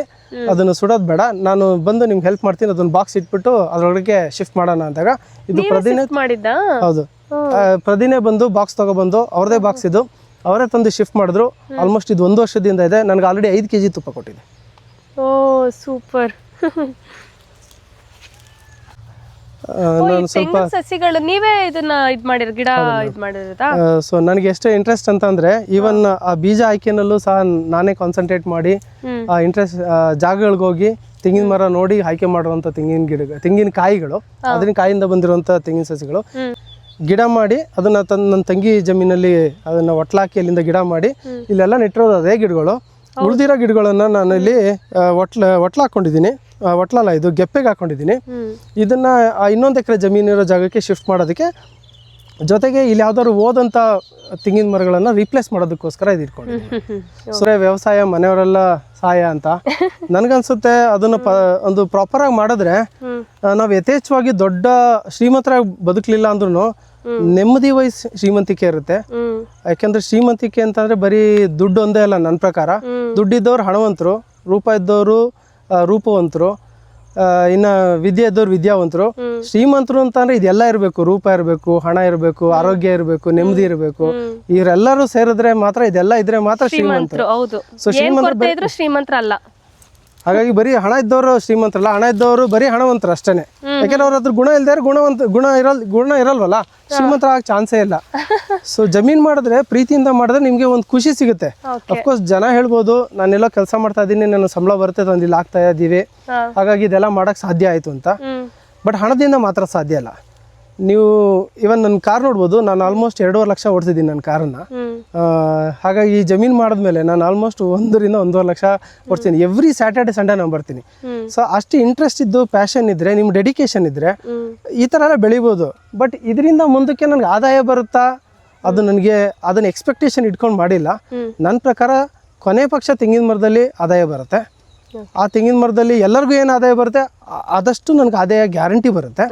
ಅದನ್ನು ಸುಡೋದು ಬೇಡ, ನಾನು ಬಂದು ನಿಮ್ಗೆ ಹೆಲ್ಪ್ ಮಾಡ್ತೀನಿ, ಅದನ್ನ ಬಾಕ್ಸ್ ಇಟ್ಬಿಟ್ಟು ಅದ್ರೊಳಗೆ ಶಿಫ್ಟ್ ಮಾಡೋಣ ಅಂದಾಗ, ಇದು ಪ್ರದಿನೇ ಮಾಡಿದ್ದ. ಹೌದು, ಪ್ರದಿನೇ ಬಂದು ಬಾಕ್ಸ್ ತಗೊಬಂದು, ಅವ್ರದೇ ಬಾಕ್ಸ್ ಇದು, ಅವರೇ ತಂದು ಶಿಫ್ಟ್ ಮಾಡಿದ್ರು. ಆಲ್ಮೋಸ್ಟ್ ಇದು 1 ವರ್ಷದಿಂದ ಇದೆ. ನನಗೆ ಆಲ್ರೆಡಿ 5 kg ತುಪ್ಪ ಕೊಟ್ಟಿದೆ. ಓ ಸೂಪರ್. ನಾನು ಸ್ವಲ್ಪ ಸಸಿಗಳು ನೀವೇ ಇದನ್ನ ಇದು ಮಾಡಿರೋ ಗಿಡ ಇದು ಮಾಡಿರೋದಾ? ಸೊ ನನಗೆ ಎಷ್ಟು ಇಂಟ್ರೆಸ್ಟ್ ಅಂತಂದ್ರೆ, ಈವನ್ ಆ ಬೀಜ ಆಯ್ಕೆನಲ್ಲೂ ಸಹ ನಾನೇ ಕಾನ್ಸಂಟ್ರೇಟ್ ಮಾಡಿ ಆ ಇಂಟ್ರೆಸ್ಟ್ ಜಾಗಗಳಿಗೆ ಹೋಗಿ ತೆಂಗಿನ ಮರ ನೋಡಿ ಆಯ್ಕೆ ಮಾಡುವಂಥ ತೆಂಗಿನ ಕಾಯಿಗಳು, ಅದನ್ನ ಕಾಯಿಂದ ಬಂದಿರುವಂಥ ತೆಂಗಿನ ಸಸಿಗಳು ಗಿಡ ಮಾಡಿ ಅದನ್ನ ನನ್ನ ತಂಗಿ ಜಮೀನಲ್ಲಿ ಅದನ್ನ ಒಟ್ಲಾಕಿ ಅಲ್ಲಿಂದ ಗಿಡ ಮಾಡಿ ಇಲ್ಲೆಲ್ಲ ನೆಟ್ಟಿರೋದು ಅದೇ ಗಿಡಗಳು. ಉಳಿದಿರೋ ಗಿಡಗಳನ್ನ ನಾನು ಇಲ್ಲಿ ಒಟ್ಲಾಕೊಂಡಿದ್ದೀನಿ. ಒಟ್ಲಲ್ಲ, ಇದು ಗೆಪ್ಪೆಗೆ ಹಾಕೊಂಡಿದ್ದೀನಿ. ಇದನ್ನ ಇನ್ನೊಂದು ಎಕರೆ ಜಮೀನಿರೋ ಜಾಗಕ್ಕೆ ಶಿಫ್ಟ್ ಮಾಡೋದಕ್ಕೆ, ಜೊತೆಗೆ ಇಲ್ಲಿ ಯಾವ್ದಾದ್ರು ಹೋದಂಥ ತೆಂಗಿನ ಮರಗಳನ್ನ ರೀಪ್ಲೇಸ್ ಮಾಡೋದಕ್ಕೋಸ್ಕರ ಇದು ಇಟ್ಕೊಂಡಿದ್ದೀನಿ. ಸುರೇ ವ್ಯವಸಾಯ ಮನೆಯವರೆಲ್ಲ ಸಹಾಯ ಅಂತ ನನಗನ್ಸುತ್ತೆ. ಅದನ್ನು ಒಂದು ಪ್ರಾಪರಾಗಿ ಮಾಡಿದ್ರೆ ನಾವು ಯಥೇಚ್ಛವಾಗಿ ದೊಡ್ಡ ಶ್ರೀಮಂತರಾಗಿ ಬದುಕಲಿಲ್ಲ ಅಂದ್ರೂ ನೆಮ್ಮದಿ ವಯಸ್ಸು ಶ್ರೀಮಂತಿಕೆ ಇರುತ್ತೆ. ಯಾಕೆಂದ್ರೆ ಶ್ರೀಮಂತಿಕೆ ಅಂತಂದ್ರೆ ಬರೀ ದುಡ್ಡು ಒಂದೇ ಅಲ್ಲ. ನನ್ನ ಪ್ರಕಾರ ದುಡ್ಡಿದ್ದವ್ರು ಹಣವಂತರು, ರೂಪ ಇದ್ದವರು ರೂಪವಂತರು, ಇನ್ನ ವಿದ್ಯೆ ಇದ್ದವ್ರು ವಿದ್ಯಾವಂತರು. ಶ್ರೀಮಂತರು ಅಂತಂದ್ರೆ ಇದೆಲ್ಲ ಇರಬೇಕು, ರೂಪ ಇರಬೇಕು, ಹಣ ಇರಬೇಕು, ಆರೋಗ್ಯ ಇರಬೇಕು, ನೆಮ್ಮದಿ ಇರಬೇಕು. ಇವರೆಲ್ಲರೂ ಸೇರಿದ್ರೆ ಮಾತ್ರ, ಇದೆಲ್ಲ ಇದ್ರೆ ಮಾತ್ರ ಶ್ರೀಮಂತರು. ಸೊ ಶ್ರೀಮಂತರಲ್ಲ. ಹಾಗಾಗಿ ಬರೀ ಹಣ ಇದ್ದವರು ಶ್ರೀಮಂತರಲ್ಲ, ಹಣ ಇದ್ದವರು ಬರೀ ಹಣವಂತರು ಅಷ್ಟೇನೆ. ಯಾಕೆಂದ್ರೆ ಅವ್ರ ಹತ್ರ ಗುಣ ಇಲ್ದೇ ಗುಣ ಇರಲ್ವಲ್ಲ, ಶ್ರೀಮಂತರ ಆಗ ಚಾನ್ಸೇ ಇಲ್ಲ. ಸೊ ಜಮೀನ್ ಮಾಡಿದ್ರೆ, ಪ್ರೀತಿಯಿಂದ ಮಾಡಿದ್ರೆ ನಿಮ್ಗೆ ಒಂದು ಖುಷಿ ಸಿಗುತ್ತೆ. ಅಫ್ಕೋರ್ಸ್ ಜನ ಹೇಳ್ಬೋದು, ನಾನೆಲ್ಲೋ ಕೆಲಸ ಮಾಡ್ತಾ ಇದ್ದೀನಿ, ನನ್ನ ಸಂಬಳ ಬರುತ್ತೆ, ತಂದಿಲ್ಲ ಆಗ್ತಾ ಇದ್ದೀವಿ, ಹಾಗಾಗಿ ಇದೆಲ್ಲ ಮಾಡಕ್ ಸಾಧ್ಯ ಆಯ್ತು ಅಂತ. ಬಟ್ ಹಣದಿಂದ ಮಾತ್ರ ಸಾಧ್ಯ ಇಲ್ಲ. ನೀವು ಇವನ್ ನನ್ನ ಕಾರ್ ನೋಡ್ಬೋದು, ನಾನು ಆಲ್ಮೋಸ್ಟ್ 2.5 ಲಕ್ಷ ಓಡಿಸಿದ್ದೀನಿ ನನ್ನ ಕಾರನ್ನ. ಹಾಗಾಗಿ ಈ ಜಮೀನ್ ಮಾಡಿದ್ಮೇಲೆ ನಾನು ಆಲ್ಮೋಸ್ಟ್ 1 ರಿಂದ 1.5 ಲಕ್ಷ ಓಡಿಸ್ತೀನಿ. ಎವ್ರಿ ಸ್ಯಾಟರ್ಡೆ ಸಂಡೇ ನಾನು ಬರ್ತೀನಿ. ಸೊ ಅಷ್ಟು ಇಂಟ್ರೆಸ್ಟ್ ಇದ್ದು, ಪ್ಯಾಷನ್ ಇದ್ರೆ, ನಿಮ್ಮ ಡೆಡಿಕೇಶನ್ ಇದ್ರೆ ಈ ಥರ ಎಲ್ಲ ಬೆಳಿಬೋದು. ಬಟ್ ಇದರಿಂದ ಮುಂದಕ್ಕೆ ನನಗೆ ಆದಾಯ ಬರುತ್ತಾ, ಅದು ನನಗೆ ಅದನ್ನ ಎಕ್ಸ್ಪೆಕ್ಟೇಷನ್ ಇಟ್ಕೊಂಡು ಮಾಡಿಲ್ಲ. ನನ್ನ ಪ್ರಕಾರ ಕೊನೆ ಪಕ್ಷ ತೆಂಗಿನ ಮರದಲ್ಲಿ ಆದಾಯ ಬರುತ್ತೆ. ಆ ತೆಂಗಿನ ಮರದಲ್ಲಿ ಎಲ್ಲರಿಗೂ ಏನು ಆದಾಯ ಬರುತ್ತೆ, ಆದಷ್ಟು ನನಗೆ ಆದಾಯ ಗ್ಯಾರಂಟಿ ಬರುತ್ತೆ.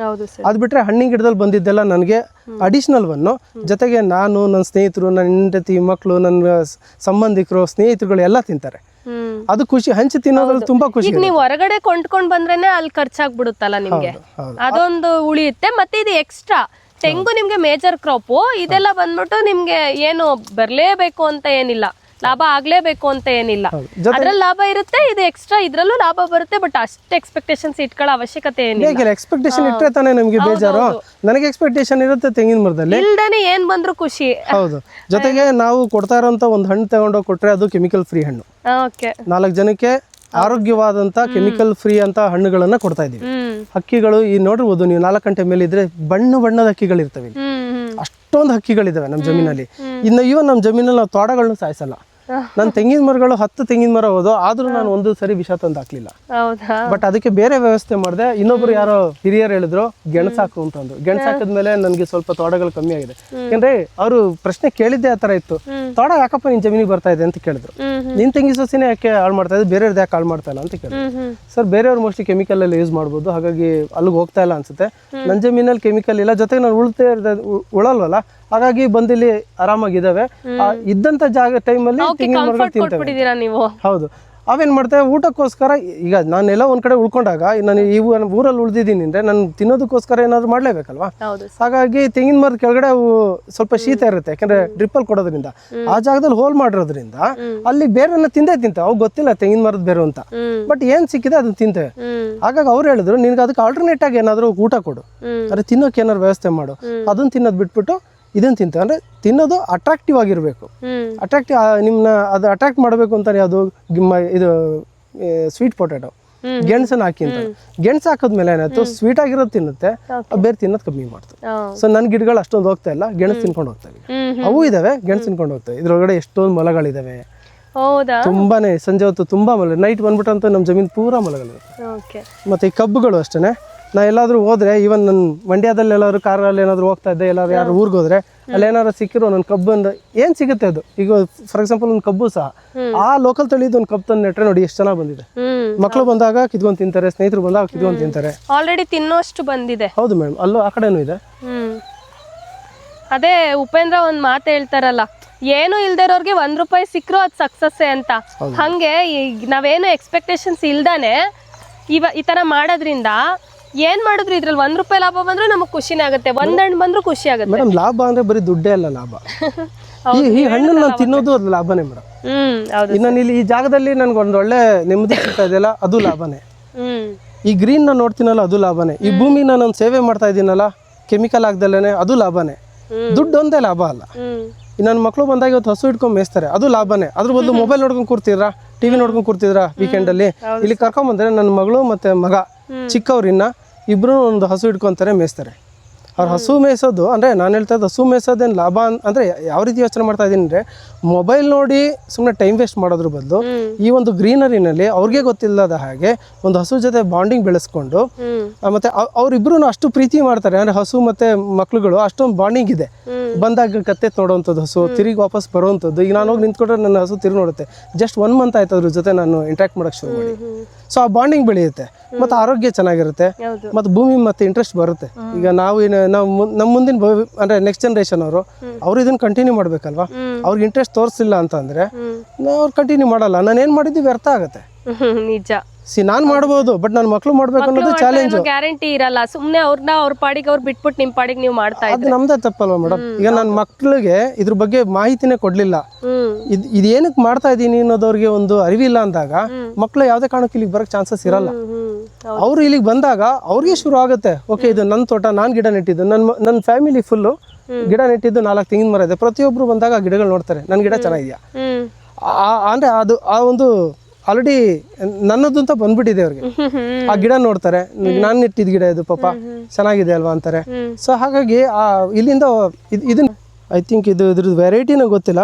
ಅದು ಬಿಟ್ಟರೆ ಹಣ್ಣಿನ ಗಿಡದಲ್ಲಿ ಬಂದಿದ್ದೆಲ್ಲ ನನಗೆ ಅಡಿಷ್ನಲ್ ಒನ್ನು. ಜೊತೆಗೆ ನಾನು, ನನ್ನ ಸ್ನೇಹಿತರು, ನನ್ನ ಹೆಂಡತಿ, ಮಕ್ಕಳು, ನನ್ನ ಸಂಬಂಧಿಕರು, ಸ್ನೇಹಿತರುಗಳು ಎಲ್ಲ ತಿಂತಾರೆ. ಅದು ಖುಷಿ, ಹಂಚಿ ತಿನ್ನೋದ್ರಲ್ಲಿ ತುಂಬಾ ಖುಷಿ. ನೀವು ಹೊರಗಡೆ ಕೊಂಡ್ಕೊಂಡ್ ಬಂದ್ರೇನೆ ಅಲ್ಲಿ ಖರ್ಚಾಗ್ಬಿಡುತ್ತಲ್ಲ ನಿಮ್ಗೆ, ಅದೊಂದು ಉಳಿಯುತ್ತೆ. ಮತ್ತೆ ಇದು ಎಕ್ಸ್ಟ್ರಾ ತೆಂಗು ನಿಮ್ಗೆ ಮೇಜರ್ ಕ್ರಾಪ್, ಇದೆಲ್ಲ ಬಂದ್ಬಿಟ್ಟು ನಿಮ್ಗೆ ಏನು ಬರ್ಲೇಬೇಕು ಅಂತ ಏನಿಲ್ಲ, ಲಾಭ ಆಗ್ಲೇಬೇಕು ಅಂತ ಏನಿಲ್ಲ. ಅದ್ರಲ್ಲಿ ಲಾಭ ಇರುತ್ತೆ, ಇದು ಎಕ್ಸ್ಟ್ರಾ ಇದ್ರಲ್ಲೂ ಲಾಭ ಬರುತ್ತೆ. ಬಟ್ ಅಷ್ಟು ಎಕ್ಸ್ಪೆಕ್ಟೇಷನ್ಸ್ ಇಟ್ಕೊಳ್ಳೋ ಅವಶ್ಯಕತೆ ಏನಿಲ್ಲ. ಎಕ್ಸ್ಪೆಕ್ಟೇಷನ್ ಇಟ್ಟರೆ ತಾನೇ ನಮ್ಗೆ ಬೇಜಾರು. ನನಗೆ ಎಕ್ಸ್ಪೆಕ್ಟೇಷನ್ ಇರುತ್ತೆ ತೆಂಗಿನ ಮರದಲ್ಲಿ, ಇಲ್ದೇನೆ ಏನ್ ಬಂದ್ರು ಖುಷಿ. ಹೌದು. ಜೊತೆಗೆ ನಾವು ಕೊಡ್ತಾ ಇರೋಂಥ ಒಂದು ಹಣ್ಣು ತಗೊಂಡೋಗಿ ಕೊಟ್ರೆ ಅದು ಕೆಮಿಕಲ್ ಫ್ರೀ ಹಣ್ಣು. ಓಕೆ, 4 ಜನಕ್ಕೆ ಆರೋಗ್ಯವಾದಂತ ಕೆಮಿಕಲ್ ಫ್ರೀ ಅಂತ ಹಣ್ಣುಗಳನ್ನ ಕೊಡ್ತಾ ಇದೀವಿ. ಹಕ್ಕಿಗಳು ಈ ನೋಡಿರ್ಬೋದು ನೀವು, 4 ಗಂಟೆ ಮೇಲೆ ಇದ್ರೆ ಬಣ್ಣದ ಹಕ್ಕಿಗಳು ಇರ್ತವೆ. ಅಷ್ಟೊಂದು ಹಕ್ಕಿಗಳಿದಾವೆ ನಮ್ಮ ಜಮೀನಲ್ಲಿ. ಇನ್ನು ಇವನ್ ನಮ್ಮ ಜಮೀನಲ್ಲಿ ನಾವು ತೋಡಗಳನ್ನ ಸಾಯಿಸಲ್ಲ. ನನ್ನ ತೆಂಗಿನ ಮರಗಳು 10 ತೆಂಗಿನ ಮರ ಹೋದು, ಆದ್ರೂ ನಾನು ಒಂದು ಸರಿ ವಿಷ ತಂದು ಹಾಕ್ಲಿಲ್ಲ. ಬಟ್ ಅದಕ್ಕೆ ಬೇರೆ ವ್ಯವಸ್ಥೆ ಮಾಡಿದೆ. ಇನ್ನೊಬ್ರು ಯಾರೋ ಹಿರಿಯರು ಹೇಳಿದ್ರು ಗೆಣಸಾಕು ಅಂತಂದು. ಗೆಣಸು ಹಾಕಿದ್ಮೇಲೆ ನನಗೆ ಸ್ವಲ್ಪ ತೋಡಗಳು ಕಮ್ಮಿ ಆಗಿದೆ. ಯಾಕಂದ್ರೆ ಅವರು ಪ್ರಶ್ನೆ ಕೇಳಿದ್ದೆ ಆ ತರ ಇತ್ತು, ತೋಡ ಯಾಕಪ್ಪ ನಿನ್ ಜಮೀನಿಗೆ ಬರ್ತಾ ಇದೆ ಅಂತ ಕೇಳಿದ್ರು. ನಿನ್ ತೆಂಗಿ ಸಸಿನೇ ಯಾಕೆ ಹಾಳು ಮಾಡ್ತಾ ಇದೆ, ಬೇರೆಯವ್ರದ್ದು ಯಾಕೆ ಹಾಳು ಮಾಡ್ತಾ ಇಲ್ಲ ಅಂತ ಕೇಳಿದ್ರು. ಸರ್, ಬೇರೆಯವ್ರು ಮೋಸ್ಟ್ಲಿ ಕೆಮಿಕಲ್ ಎಲ್ಲ ಯೂಸ್ ಮಾಡ್ಬೋದು, ಹಾಗಾಗಿ ಅಲ್ಲಿಗೆ ಹೋಗ್ತಾ ಇಲ್ಲ ಅನ್ಸುತ್ತೆ. ನನ್ನ ಜಮೀನಲ್ಲಿ ಕೆಮಿಕಲ್ ಇಲ್ಲ, ಜೊತೆಗೆ ನಾನು ಉಳಲ್ವಲ್ಲ, ಹಾಗಾಗಿ ಬಂದಿಲ್ಲಿ ಆರಾಮಾಗಿದ್ದಾವೆ. ಇದ್ದಂತ ಜಾಗ ಟೈಮಲ್ಲಿ ತೆಂಗಿನ ಮರಗಳು ತಿಂತವೆ. ಹೌದು. ಅವೇನ್ ಮಾಡ್ತೇವೆ ಊಟಕ್ಕೋಸ್ಕರ. ಈಗ ನಾನೆಲ್ಲ ಒಂದ್ ಕಡೆ ಉಳ್ಕೊಂಡಾಗ ನಾನು ಈ ಊರಲ್ಲಿ ಉಳ್ದಿದ್ದೀನಿ ಅಂದ್ರೆ ನಾನು ತಿನ್ನೋದಕ್ಕೋಸ್ಕರ ಏನಾದ್ರು ಮಾಡ್ಲೇಬೇಕಲ್ವಾ. ಹಾಗಾಗಿ ತೆಂಗಿನ ಮರದ ಕೆಳಗಡೆ ಅವು ಸ್ವಲ್ಪ ಶೀತ ಇರುತ್ತೆ, ಯಾಕಂದ್ರೆ ಡ್ರಿಪ್ಪಲ್ಲಿ ಕೊಡೋದ್ರಿಂದ. ಆ ಜಾಗದಲ್ಲಿ ಹೋಲ್ ಮಾಡಿರೋದ್ರಿಂದ ಅಲ್ಲಿ ಬೇರೆನ್ನ ತಿಂತಾವೆ. ಅವು ಗೊತ್ತಿಲ್ಲ ತೆಂಗಿನ ಮರದ ಬೇರೆ ಅಂತ, ಬಟ್ ಏನ್ ಸಿಕ್ಕಿದೆ ಅದನ್ನ ತಿಂತೇವೆ. ಹಾಗಾಗಿ ಅವ್ರು ಹೇಳಿದ್ರು, ನಿನ್ಗೆ ಅದಕ್ಕೆ ಆಲ್ಟರ್ನೇಟ್ ಆಗಿ ಏನಾದ್ರು ಊಟ ಕೊಡು, ಅದೇ ತಿನ್ನೋಕೆ ಏನಾದ್ರು ವ್ಯವಸ್ಥೆ ಮಾಡು. ಅದನ್ನ ತಿನ್ನೋದು ಬಿಟ್ಬಿಟ್ಟು ಇದನ್ನ ತಿಂತೇವೆ. ಅಂದ್ರೆ ತಿನ್ನೋದು ಅಟ್ರಾಕ್ಟಿವ್ ಆಗಿರ್ಬೇಕು. ಅಟ್ರಾಕ್ಟಿವ್ ನಿಮ್ನ ಅದು ಅಟ್ರಾಕ್ಟ್ ಮಾಡಬೇಕು ಅಂತ ಯಾವುದು ಇದು ಸ್ವೀಟ್ ಪೊಟ್ಯಾಟೊ ಗೆಣಸನ್ನ ಹಾಕಿ ಅಂತ. ಗೆಣಸು ಹಾಕಿದ್ಮೇಲೆ ಏನಾಯ್ತು, ಸ್ವೀಟ್ ಆಗಿರೋದು ತಿನ್ನುತ್ತೆ, ಬೇರೆ ತಿನ್ನೋದು ಕಮ್ಮಿ ಮಾಡ್ತು. ಸೊ ನನ್ನ ಗಿಡಗಳು ಅಷ್ಟೊಂದು ಹೋಗ್ತಾ ಇಲ್ಲ, ಗೆಣಸು ತಿನ್ಕೊಂಡು ಹೋಗ್ತವೆ. ಅವು ಇದಾವೆ, ಗೆಣಸು ತಿನ್ಕೊಂಡು ಹೋಗ್ತವೆ. ಇದ್ರೊಳಗಡೆ ಎಷ್ಟೊಂದು ಮೊಲಗಳಿದಾವೆ, ತುಂಬಾನೇ. ಸಂಜೆ ಹೊತ್ತು ತುಂಬಾ ಮೊಲ, ನೈಟ್ ಬಂದ್ಬಿಟ್ಟಂತ ನಮ್ಮ ಜಮೀನು ಪೂರಾ ಮೊಲಗಳಿರುತ್ತೆ. ಮತ್ತೆ ಈ ಕಬ್ಬುಗಳು ಅಷ್ಟೇನೆ. ನಾ ಎಲ್ಲಾದ್ರೂ ಹೋದ್ರೆ, ಇವನ್ ನನ್ನ ಮಂಡ್ಯದಲ್ಲಿ ಎಲ್ಲಾದ್ರು ಕಾರಲ್ಲಿ ಏನಾದ್ರು ಹೋಗ್ತಾ ಇದ್ದೆ, ಎಲ್ಲಾರು ಯಾರು ಊರಿಗೆ ಹೋದ್ರೆ ಅಲ್ಲಿ ಏನಾದ್ರು ಸಿಕ್ಕಿರೋ ನನ್ನ ಕಬ್ಬಂದ ಏನ್ ಸಿಗುತ್ತೆ ಅದು. ಈಗ ಫಾರ್ ಎಕ್ಸಾಂಪಲ್ ಒಂದು ಕಬ್ಬು ಸಹ ಆ ಲೋಕಲ್ ತಳಿದು ಒಂದು ಕಬ್ಬು ತಂದು ನೆಟ್ರೆ ನೋಡಿ ಎಷ್ಟು ಚೆನ್ನಾಗಿ ಬಂದಿದೆ. ಮಕ್ಕಳು ಬಂದಾಗ ಕಿತ್ಕೊಂಡ್ ತಿಂತಾರೆ, ಸ್ನೇಹಿತರು ಬಂದಾಗ ಕಿತ್ಕೊಂಡ್ ತಿಂತಾರೆ. ಆಲ್ರೆಡಿ ತಿನ್ನೋಷ್ಟು ಬಂದಿದೆ. ಹೌದು ಮೇಡಮ್, ಅಲ್ಲೂ ಆ ಕಡೆನೂ ಇದೆ. ಅದೇ ಉಪೇಂದ್ರ ಒಂದ್ ಮಾತು ಹೇಳ್ತಾರಲ್ಲ, ಏನು ಇಲ್ದಿರೋರ್ಗೆ ₹1 ಸಿಕ್ಕರು ಅದು ಸಕ್ಸಸ್ ಅಂತ. ಹಂಗೆ ನಾವೇನು ಎಕ್ಸ್ಪೆಕ್ಟೇಷನ್ಸ್ ಇಲ್ದಾನೆ ಈ ತರ ಮಾಡೋದ್ರಿಂದ ಏನ್ ಮಾಡಿದ್ರು ಇದ್ರಲ್ಲಿ ₹1 ಲಾಭ ಬಂದ್ರು ನಮಗ್ ಖುಷಿನೇ ಆಗುತ್ತೆ, ಒಂದ್ ಹಣ್ಣು ಬಂದ್ರು ಖುಷಿ ಆಗುತ್ತೆ. ಮೇಡಮ್, ಲಾಭ ಅಂದ್ರೆ ಬರೀ ದುಡ್ಡೇ ಅಲ್ಲ ಲಾಭ. ಈ ಹಣ್ಣನ್ನು ನಾನು ತಿನ್ನೋದು ಅದು ಲಾಭನೇ ಮೇಡಮ್. ನಾನು ಇಲ್ಲಿ ಈ ಜಾಗದಲ್ಲಿ ನನ್ಗೆ ಒಂದ್ ಒಳ್ಳೆ ನೆಮ್ಮದಿ ಸಿಗ್ತಾ ಇದೆಯಲ್ಲ, ಅದು ಲಾಭನೇ. ಈ ಗ್ರೀನ್ ನಾನು ನೋಡ್ತೀನಲ್ಲ, ಅದು ಲಾಭನೇ. ಈ ಭೂಮಿನ ನಾನು ಸೇವೆ ಮಾಡ್ತಾ ಇದ್ದೀನಲ್ಲ ಕೆಮಿಕಲ್ ಆಗ್ದಲೇನೆ, ಅದು ಲಾಭನೇ. ದುಡ್ಡು ಒಂದೇ ಲಾಭ ಅಲ್ಲ. ನನ್ನ ಮಕ್ಕಳು ಬಂದಾಗ ಇವತ್ತು ಹಸು ಇಟ್ಕೊಂಡ್ ಮೇಯಿಸ್ತಾರೆ, ಅದು ಲಾಭನೇ. ಅದ್ರ ಬದಲು ಮೊಬೈಲ್ ನೋಡ್ಕೊಂಡ್ ಕೂರ್ತೀರಾ, ಟಿವಿ ನೋಡ್ಕೊಂಡ್ ಕೂರ್ತಿದ್ರಾ ವೀಕೆಂಡ್ ಅಲ್ಲಿ, ಇಲ್ಲಿ ಕರ್ಕೊಂಡ್ ಬಂದ್ರೆ ನನ್ನ ಮಗಳು ಮತ್ತೆ ಮಗ ಚಿಕ್ಕವ್ರಿನ್ನ ಇಬ್ರು ಒಂದು ಹಸು ಇಟ್ಕೊಂತಾರೆ, ಮೇಯಿಸ್ತಾರೆ. ಅವ್ರು ಹಸು ಮೇಯಿಸೋದು ಅಂದ್ರೆ ನಾನು ಹೇಳ್ತಾ ಇದ್ದು ಹಸು ಮೇಯಿಸೋದೇನು ಲಾಭ ಅಂದ್ರೆ ಯಾವ ರೀತಿ ಯೋಚನೆ ಮಾಡ್ತಾ ಇದ್ದೀನಿ ಅಂದ್ರೆ, ಮೊಬೈಲ್ ನೋಡಿ ಸುಮ್ಮನೆ ಟೈಮ್ ವೇಸ್ಟ್ ಮಾಡೋದ್ರ ಬದಲು ಈ ಒಂದು ಗ್ರೀನರಿನಲ್ಲಿ ಅವ್ರಿಗೆ ಗೊತ್ತಿಲ್ಲದ ಹಾಗೆ ಒಂದು ಹಸು ಜೊತೆ ಬಾಂಡಿಂಗ್ ಬೆಳೆಸ್ಕೊಂಡು, ಮತ್ತೆ ಅವ್ರಿಬ್ರು ಅಷ್ಟು ಪ್ರೀತಿ ಮಾಡ್ತಾರೆ. ಅಂದ್ರೆ ಹಸು ಮತ್ತೆ ಮಕ್ಳುಗಳು ಅಷ್ಟೊಂದು ಬಾಂಡಿಂಗ್ ಇದೆ. ಬಂದಾಗ ಕತ್ತೆ ನೋಡುವಂಥದ್ದು, ಹಸು ತಿರುಗಿ ವಾಪಸ್ ಬರುವಂಥದ್ದು. ಈಗ ನಾನು ಹೋಗಿ ನಿಂತ್ಕೊಂಡ್ರೆ ನನ್ನ ಹಸು ತಿರುಗಿ ನೋಡುತ್ತೆ. ಜಸ್ಟ್ 1 ಮಂತ್ ಆಯ್ತು ಅದ್ರ ಜೊತೆ ನಾನು ಇಂಟ್ರಾಕ್ಟ್ ಮಾಡಕ್ ಶುರು ಮಾಡಿ. ಸೊ ಆ ಬಾಂಡಿಂಗ್ ಬೆಳೆಯುತ್ತೆ, ಮತ್ತೆ ಆರೋಗ್ಯ ಚೆನ್ನಾಗಿರುತ್ತೆ, ಮತ್ತೆ ಭೂಮಿ ಮತ್ತೆ ಇಂಟ್ರೆಸ್ಟ್ ಬರುತ್ತೆ. ಈಗ ನಾವು ನಮ್ಮ ಮುಂದಿನ ಅಂದ್ರೆ ನೆಕ್ಸ್ಟ್ ಜನರೇಷನ್ ಅವ್ರು ಇದನ್ನ ಕಂಟಿನ್ಯೂ ಮಾಡ್ಬೇಕಲ್ವಾ. ಅವ್ರಿಗೆ ಇಂಟ್ರೆಸ್ಟ್ ತೋರಿಸಿಲ್ಲ ಅಂತಂದ್ರೆ ಅವ್ರು ಕಂಟಿನ್ಯೂ ಮಾಡಲ್ಲ. ನಾನು ಏನ್ ಮಾಡಿದ್ವಿ ವ್ಯರ್ಥ ಆಗತ್ತೆ. ನಿಜ. ನಾನ್ ಮಾಡ್ಬೋದು, ಬಟ್ ನನ್ನ ಮಕ್ಳು ಮಾಡ್ಬೇಕು ಅನ್ನೋದು ಚಾಲೆಂಜ್. ಗ್ಯಾರಂಟಿ ಇರಲ್ಲ. ಸುಮ್ನೆ ಅವ್ರನ್ನ ಅವ್ರ ಪಾಡಿಗೆ ಅವ್ರು ಬಿಟ್ಬಿಟ್ಟು ನಿಮ್ ಪಾಡಿಗೆ ನೀವು ಮಾಡ್ತಾ ಇದ್ದೀರಾ, ಅದು ನಮ್ದೇ ತಪ್ಪಲ್ವಾ ಮೇಡಮ್. ಈಗ ನನ್ನ ಮಕ್ಳಿಗೆ ಇದ್ರ ಬಗ್ಗೆ ಮಾಹಿತಿನೇ ಕೊಡ್ಲಿಲ್ಲ, ಇದೇನಕ್ಕೆ ಮಾಡ್ತಾ ಇದೀನಿ ಅನ್ನೋದವ್ರಿಗೆ ಒಂದು ಅರಿವಿಲ್ಲ ಅಂದಾಗ ಮಕ್ಳು ಯಾವ್ದೇ ಕಾರಣಕ್ಕೆ ಇಲ್ಲಿಗೆ ಬರಕ್ ಚಾನ್ಸಸ್ ಇರಲ್ಲ. ಅವ್ರು ಇಲ್ಲಿಗೆ ಬಂದಾಗ ಅವ್ರಿಗೆ ಶುರು ಆಗುತ್ತೆ, ಓಕೆ ಇದು ನನ್ನ ತೋಟ, ನಾನ್ ಗಿಡ ನೆಟ್ಟಿದ್ದು, ನನ್ನ ಫ್ಯಾಮಿಲಿ ಫುಲ್ಲು ಗಿಡ ನೆಟ್ಟಿದ್ದು 4 ತೆಂಗಿನ ಮರ ಇದೆ. ಪ್ರತಿಯೊಬ್ರು ಬಂದಾಗ ಆ ಗಿಡಗಳು ನೋಡ್ತಾರೆ, ನನ್ನ ಗಿಡ ಚೆನ್ನಾಗಿದ್ಯಾ ಅಂದ್ರೆ ಅದು ಆ ಒಂದು ಆಲ್ರೆಡಿ ನನ್ನದು ಅಂತ ಬಂದ್ಬಿಟ್ಟಿದೆ ಅವ್ರಿಗೆ. ಆ ಗಿಡ ನೋಡ್ತಾರೆ, ನಾನ್ ನೆಟ್ಟಿದ್ ಗಿಡ ಇದು ಪಾಪ ಚೆನ್ನಾಗಿದೆ ಅಲ್ವಾ ಅಂತಾರೆ. ಸೊ ಹಾಗಾಗಿ ಇಲ್ಲಿಂದ ಇದನ್ನ ಐ ಥಿಂಕ್ ಇದ್ರದ್ದು ವೆರೈಟಿನ ಗೊತ್ತಿಲ್ಲ,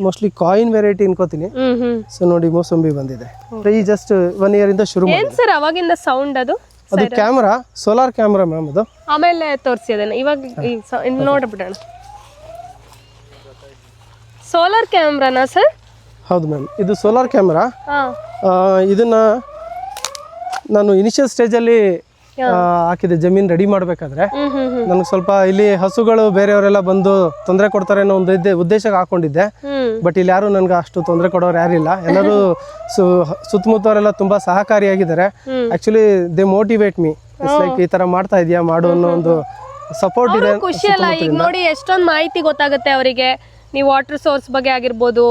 ಮೋಸ್ಟ್ಲಿ ಕಾಯಿನ್ ವೆರೈಟಿ ಅನ್ಕೋತೀನಿ. ಸೊ ನೋಡಿ ಮೋಸಂಬಿ ಬಂದಿದೆ. ಈ ಜಸ್ಟ್ 1 year ಇಂದ ಶುರು ಮಾಡಿ. ಸರ್ ಅವಾಗಿಂದ ಸೌಂಡ್ ಅದು ಕ್ಯಾಮ್ರಾ, ಸೋಲಾರ್ ಕ್ಯಾಮ್ರಾ ಮ್ಯಾಮ್ ಅದು. ಆಮೇಲೆ ತೋರಿಸಿ ಅದನ್ನ ಇವಾಗ ನೋಡ್ಬಿಡೋಣ. ಸೋಲಾರ್ ಕ್ಯಾಮ್ರಾನಾ ಸರ್? ಹೌದು ಮ್ಯಾಮ್, ಇದು ಸೋಲಾರ್ ಕ್ಯಾಮ್ರಾ. ಇದನ್ನ ನಾನು ಇನಿಷಿಯಲ್ ಸ್ಟೇಜಲ್ಲಿ ಹಾಕಿದೆ. ಜಮೀನ್ ರೆಡಿ ಮಾಡ್ಬೇಕಾದ್ರೆ ನನಗೆ ಸ್ವಲ್ಪ ಇಲ್ಲಿ ಹಸುಗಳು ಬೇರೆಯವರೆಲ್ಲ ಬಂದು ತೊಂದರೆ ಕೊಡ್ತಾರೆ ಅನ್ನೋ ಒಂದು ಉದ್ದೇಶಕ್ಕೆ ಹಾಕೊಂಡಿದ್ದೆ. ಬಟ್ ಇಲ್ಲಿ ಯಾರು ನನ್ಗೆ ಅಷ್ಟು ತೊಂದರೆ ಕೊಡೋರು ಯಾರಿಲ್ಲ. ಎಲ್ಲರೂ ಸುತ್ತಮುತ್ತವರೆಲ್ಲ ತುಂಬಾ ಸಹಕಾರಿಯಾಗಿದ್ದಾರೆ. Actually they motivate me. Like ಈ ತರ ಮಾಡ್ತಾ ಇದೀಯಾ ಮಾಡು ಅನ್ನೋ ಒಂದು ಸಪೋರ್ಟ್ ಇದೆ ಖುಷಿ ಅಲ್ಲ. ಈಗ ನೋಡಿ ಎಷ್ಟೊಂದು ಮಾಹಿತಿ ಗೊತ್ತಾಗುತ್ತೆ ಅವರಿಗೆ. ನೀವು ವಾಟರ್ ಸೋರ್ಸ್ ಬಗ್ಗೆ ಆಗಿರ್ಬೋದು,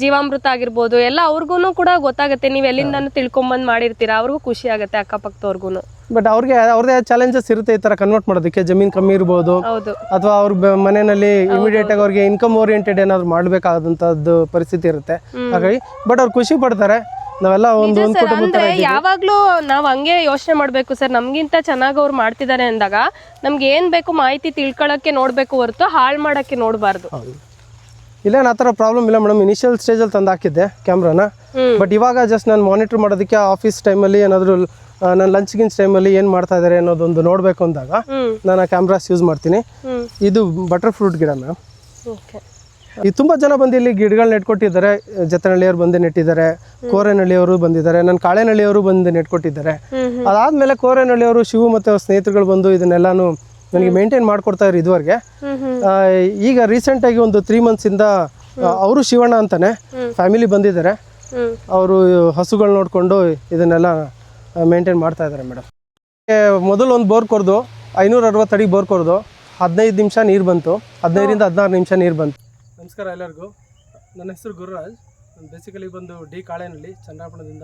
ಜೀವಾಮೃತ ಆಗಿರ್ಬೋದು, ಎಲ್ಲ ಅವ್ರಿಗೂ ಕೂಡ ಗೊತ್ತಾಗುತ್ತೆ. ನೀವು ಎಲ್ಲಿಂದಾನು ತಿಳ್ಕೊಂಬಂದು ಮಾಡಿರ್ತೀರಾ, ಅವ್ರಿಗೂ ಖುಷಿ ಆಗುತ್ತೆ ಅಕ್ಕಪಕ್ಕದವ್ರಿಗೂ. ಬಟ್ ಅವ್ರಿಗೆ ಅವ್ರದೇ ಚಾಲೆಂಜಸ್ ಇರುತ್ತೆ ಈ ತರ ಕನ್ವರ್ಟ್ ಮಾಡೋದಕ್ಕೆ. ಜಮೀನ್ ಕಮ್ಮಿ ಇರ್ಬೋದು, ಹೌದು ಅಥವಾ ಅವ್ರ ಮನೆಯಲ್ಲಿ ಇಮಿಡಿಯೇಟ್ ಆಗಿ ಅವ್ರಿಗೆ ಇನ್ಕಮ್ ಓರಿಯೆಂಟೆಡ್ ಏನಾದ್ರು ಮಾಡ್ಬೇಕಾದಂತದ್ದು ಪರಿಸ್ಥಿತಿ ಇರುತ್ತೆ. ಹಾಗಾಗಿ ಬಟ್ ಅವ್ರು ಖುಷಿ ಪಡ್ತಾರೆ. ನಾವೆಲ್ಲ ಒಂದು ಅಂದ್ರೆ ಯಾವಾಗ್ಲೂ ನಾವ್ ಹಂಗೆ ಯೋಚನೆ ಮಾಡ್ಬೇಕು ಸರ್. ನಮ್ಗಿಂತ ಚೆನ್ನಾಗಿ ಅವ್ರು ಮಾಡ್ತಿದ್ದಾರೆ ಅಂದಾಗ ನಮ್ಗೆ ಏನ್ ಬೇಕು ಮಾಹಿತಿ ತಿಳ್ಕೊಳಕ್ಕೆ ನೋಡ್ಬೇಕು ಹೊರತು ಹಾಳು ಮಾಡಕ್ಕೆ ನೋಡ್ಬಾರ್ದು. ಇಲ್ಲೇನು ಆ ಥರ ಪ್ರಾಬ್ಲಮ್ ಇಲ್ಲ ಮೇಡಮ್. ಇನಿಷಿಯಲ್ ಸ್ಟೇಜಲ್ಲಿ ತಂದು ಹಾಕಿದ್ದೆ ಕ್ಯಾಮ್ರಾನ. ಬಟ್ ಇವಾಗ ಜಸ್ಟ್ ನಾನು ಮಾನಿಟರ್ ಮಾಡೋದಕ್ಕೆ ಆಫೀಸ್ ಟೈಮಲ್ಲಿ ಏನಾದರೂ ನಾನು ಲಂಚ್ಗಿನ್ ಟೈಮಲ್ಲಿ ಏನು ಮಾಡ್ತಾ ಇದ್ದಾರೆ ಅನ್ನೋದೊಂದು ನೋಡಬೇಕು ಅಂದಾಗ ನಾನು ಆ ಕ್ಯಾಮ್ರಾಸ್ ಯೂಸ್ ಮಾಡ್ತೀನಿ. ಇದು ಬಟರ್ ಫ್ರೂಟ್ ಗಿಡ ಮ್ಯಾಮ್. ಈ ತುಂಬ ಜನ ಬಂದು ಇಲ್ಲಿ ಗಿಡಗಳನ್ನ ನೆಟ್ಕೊಟ್ಟಿದ್ದಾರೆ. ಜತನಹಳ್ಳಿಯವರು ಬಂದು ನೆಟ್ಟಿದ್ದಾರೆ, ಕೋರೇನಹಳ್ಳಿಯವರು ಬಂದಿದ್ದಾರೆ, ನನ್ನ ಕಾಳೇನಹಳ್ಳಿಯವರು ಬಂದು ನೆಟ್ಕೊಟ್ಟಿದ್ದಾರೆ. ಅದಾದಮೇಲೆ ಕೋರೇನಹಳ್ಳಿಯವರು ಶಿವು ಮತ್ತು ಅವ್ರ ಸ್ನೇಹಿತರುಗಳು ಬಂದು ಇದನ್ನೆಲ್ಲಾನು ನನಗೆ ಮೇಂಟೈನ್ ಮಾಡ್ಕೊಡ್ತಾ ಇದ್ರು ಇದುವರೆಗೆ. ಈಗ ರೀಸೆಂಟಾಗಿ ಒಂದು 3 ಮಂತ್ಸಿಂದ ಅವರು ಶಿವಣ್ಣ ಅಂತಾನೆ ಫ್ಯಾಮಿಲಿ ಬಂದಿದ್ದಾರೆ. ಅವರು ಹಸುಗಳು ನೋಡಿಕೊಂಡು ಇದನ್ನೆಲ್ಲ ಮೇಂಟೈನ್ ಮಾಡ್ತಾ ಇದ್ದಾರೆ ಮೇಡಮ್. ಮೊದಲು ಒಂದು ಬೋರ್ ಕೊರ್ದು 560 ಅಡಿ ಬೋರ್ ಕೊರ್ದು 15 ನಿಮಿಷ ನೀರು ಬಂತು. 15ರಿಂದ 16 ನಿಮಿಷ ನೀರು ಬಂತು. ನಮಸ್ಕಾರ ಎಲ್ಲರಿಗೂ. ನನ್ನ ಹೆಸರು ಗುರುರಾಜ್. ನಾನು ಬೇಸಿಕಲಿ ಬಂದು ಡಿ ಕಾಳೇನಹಳ್ಳಿ ಚಂದ್ರಾಪುರದಿಂದ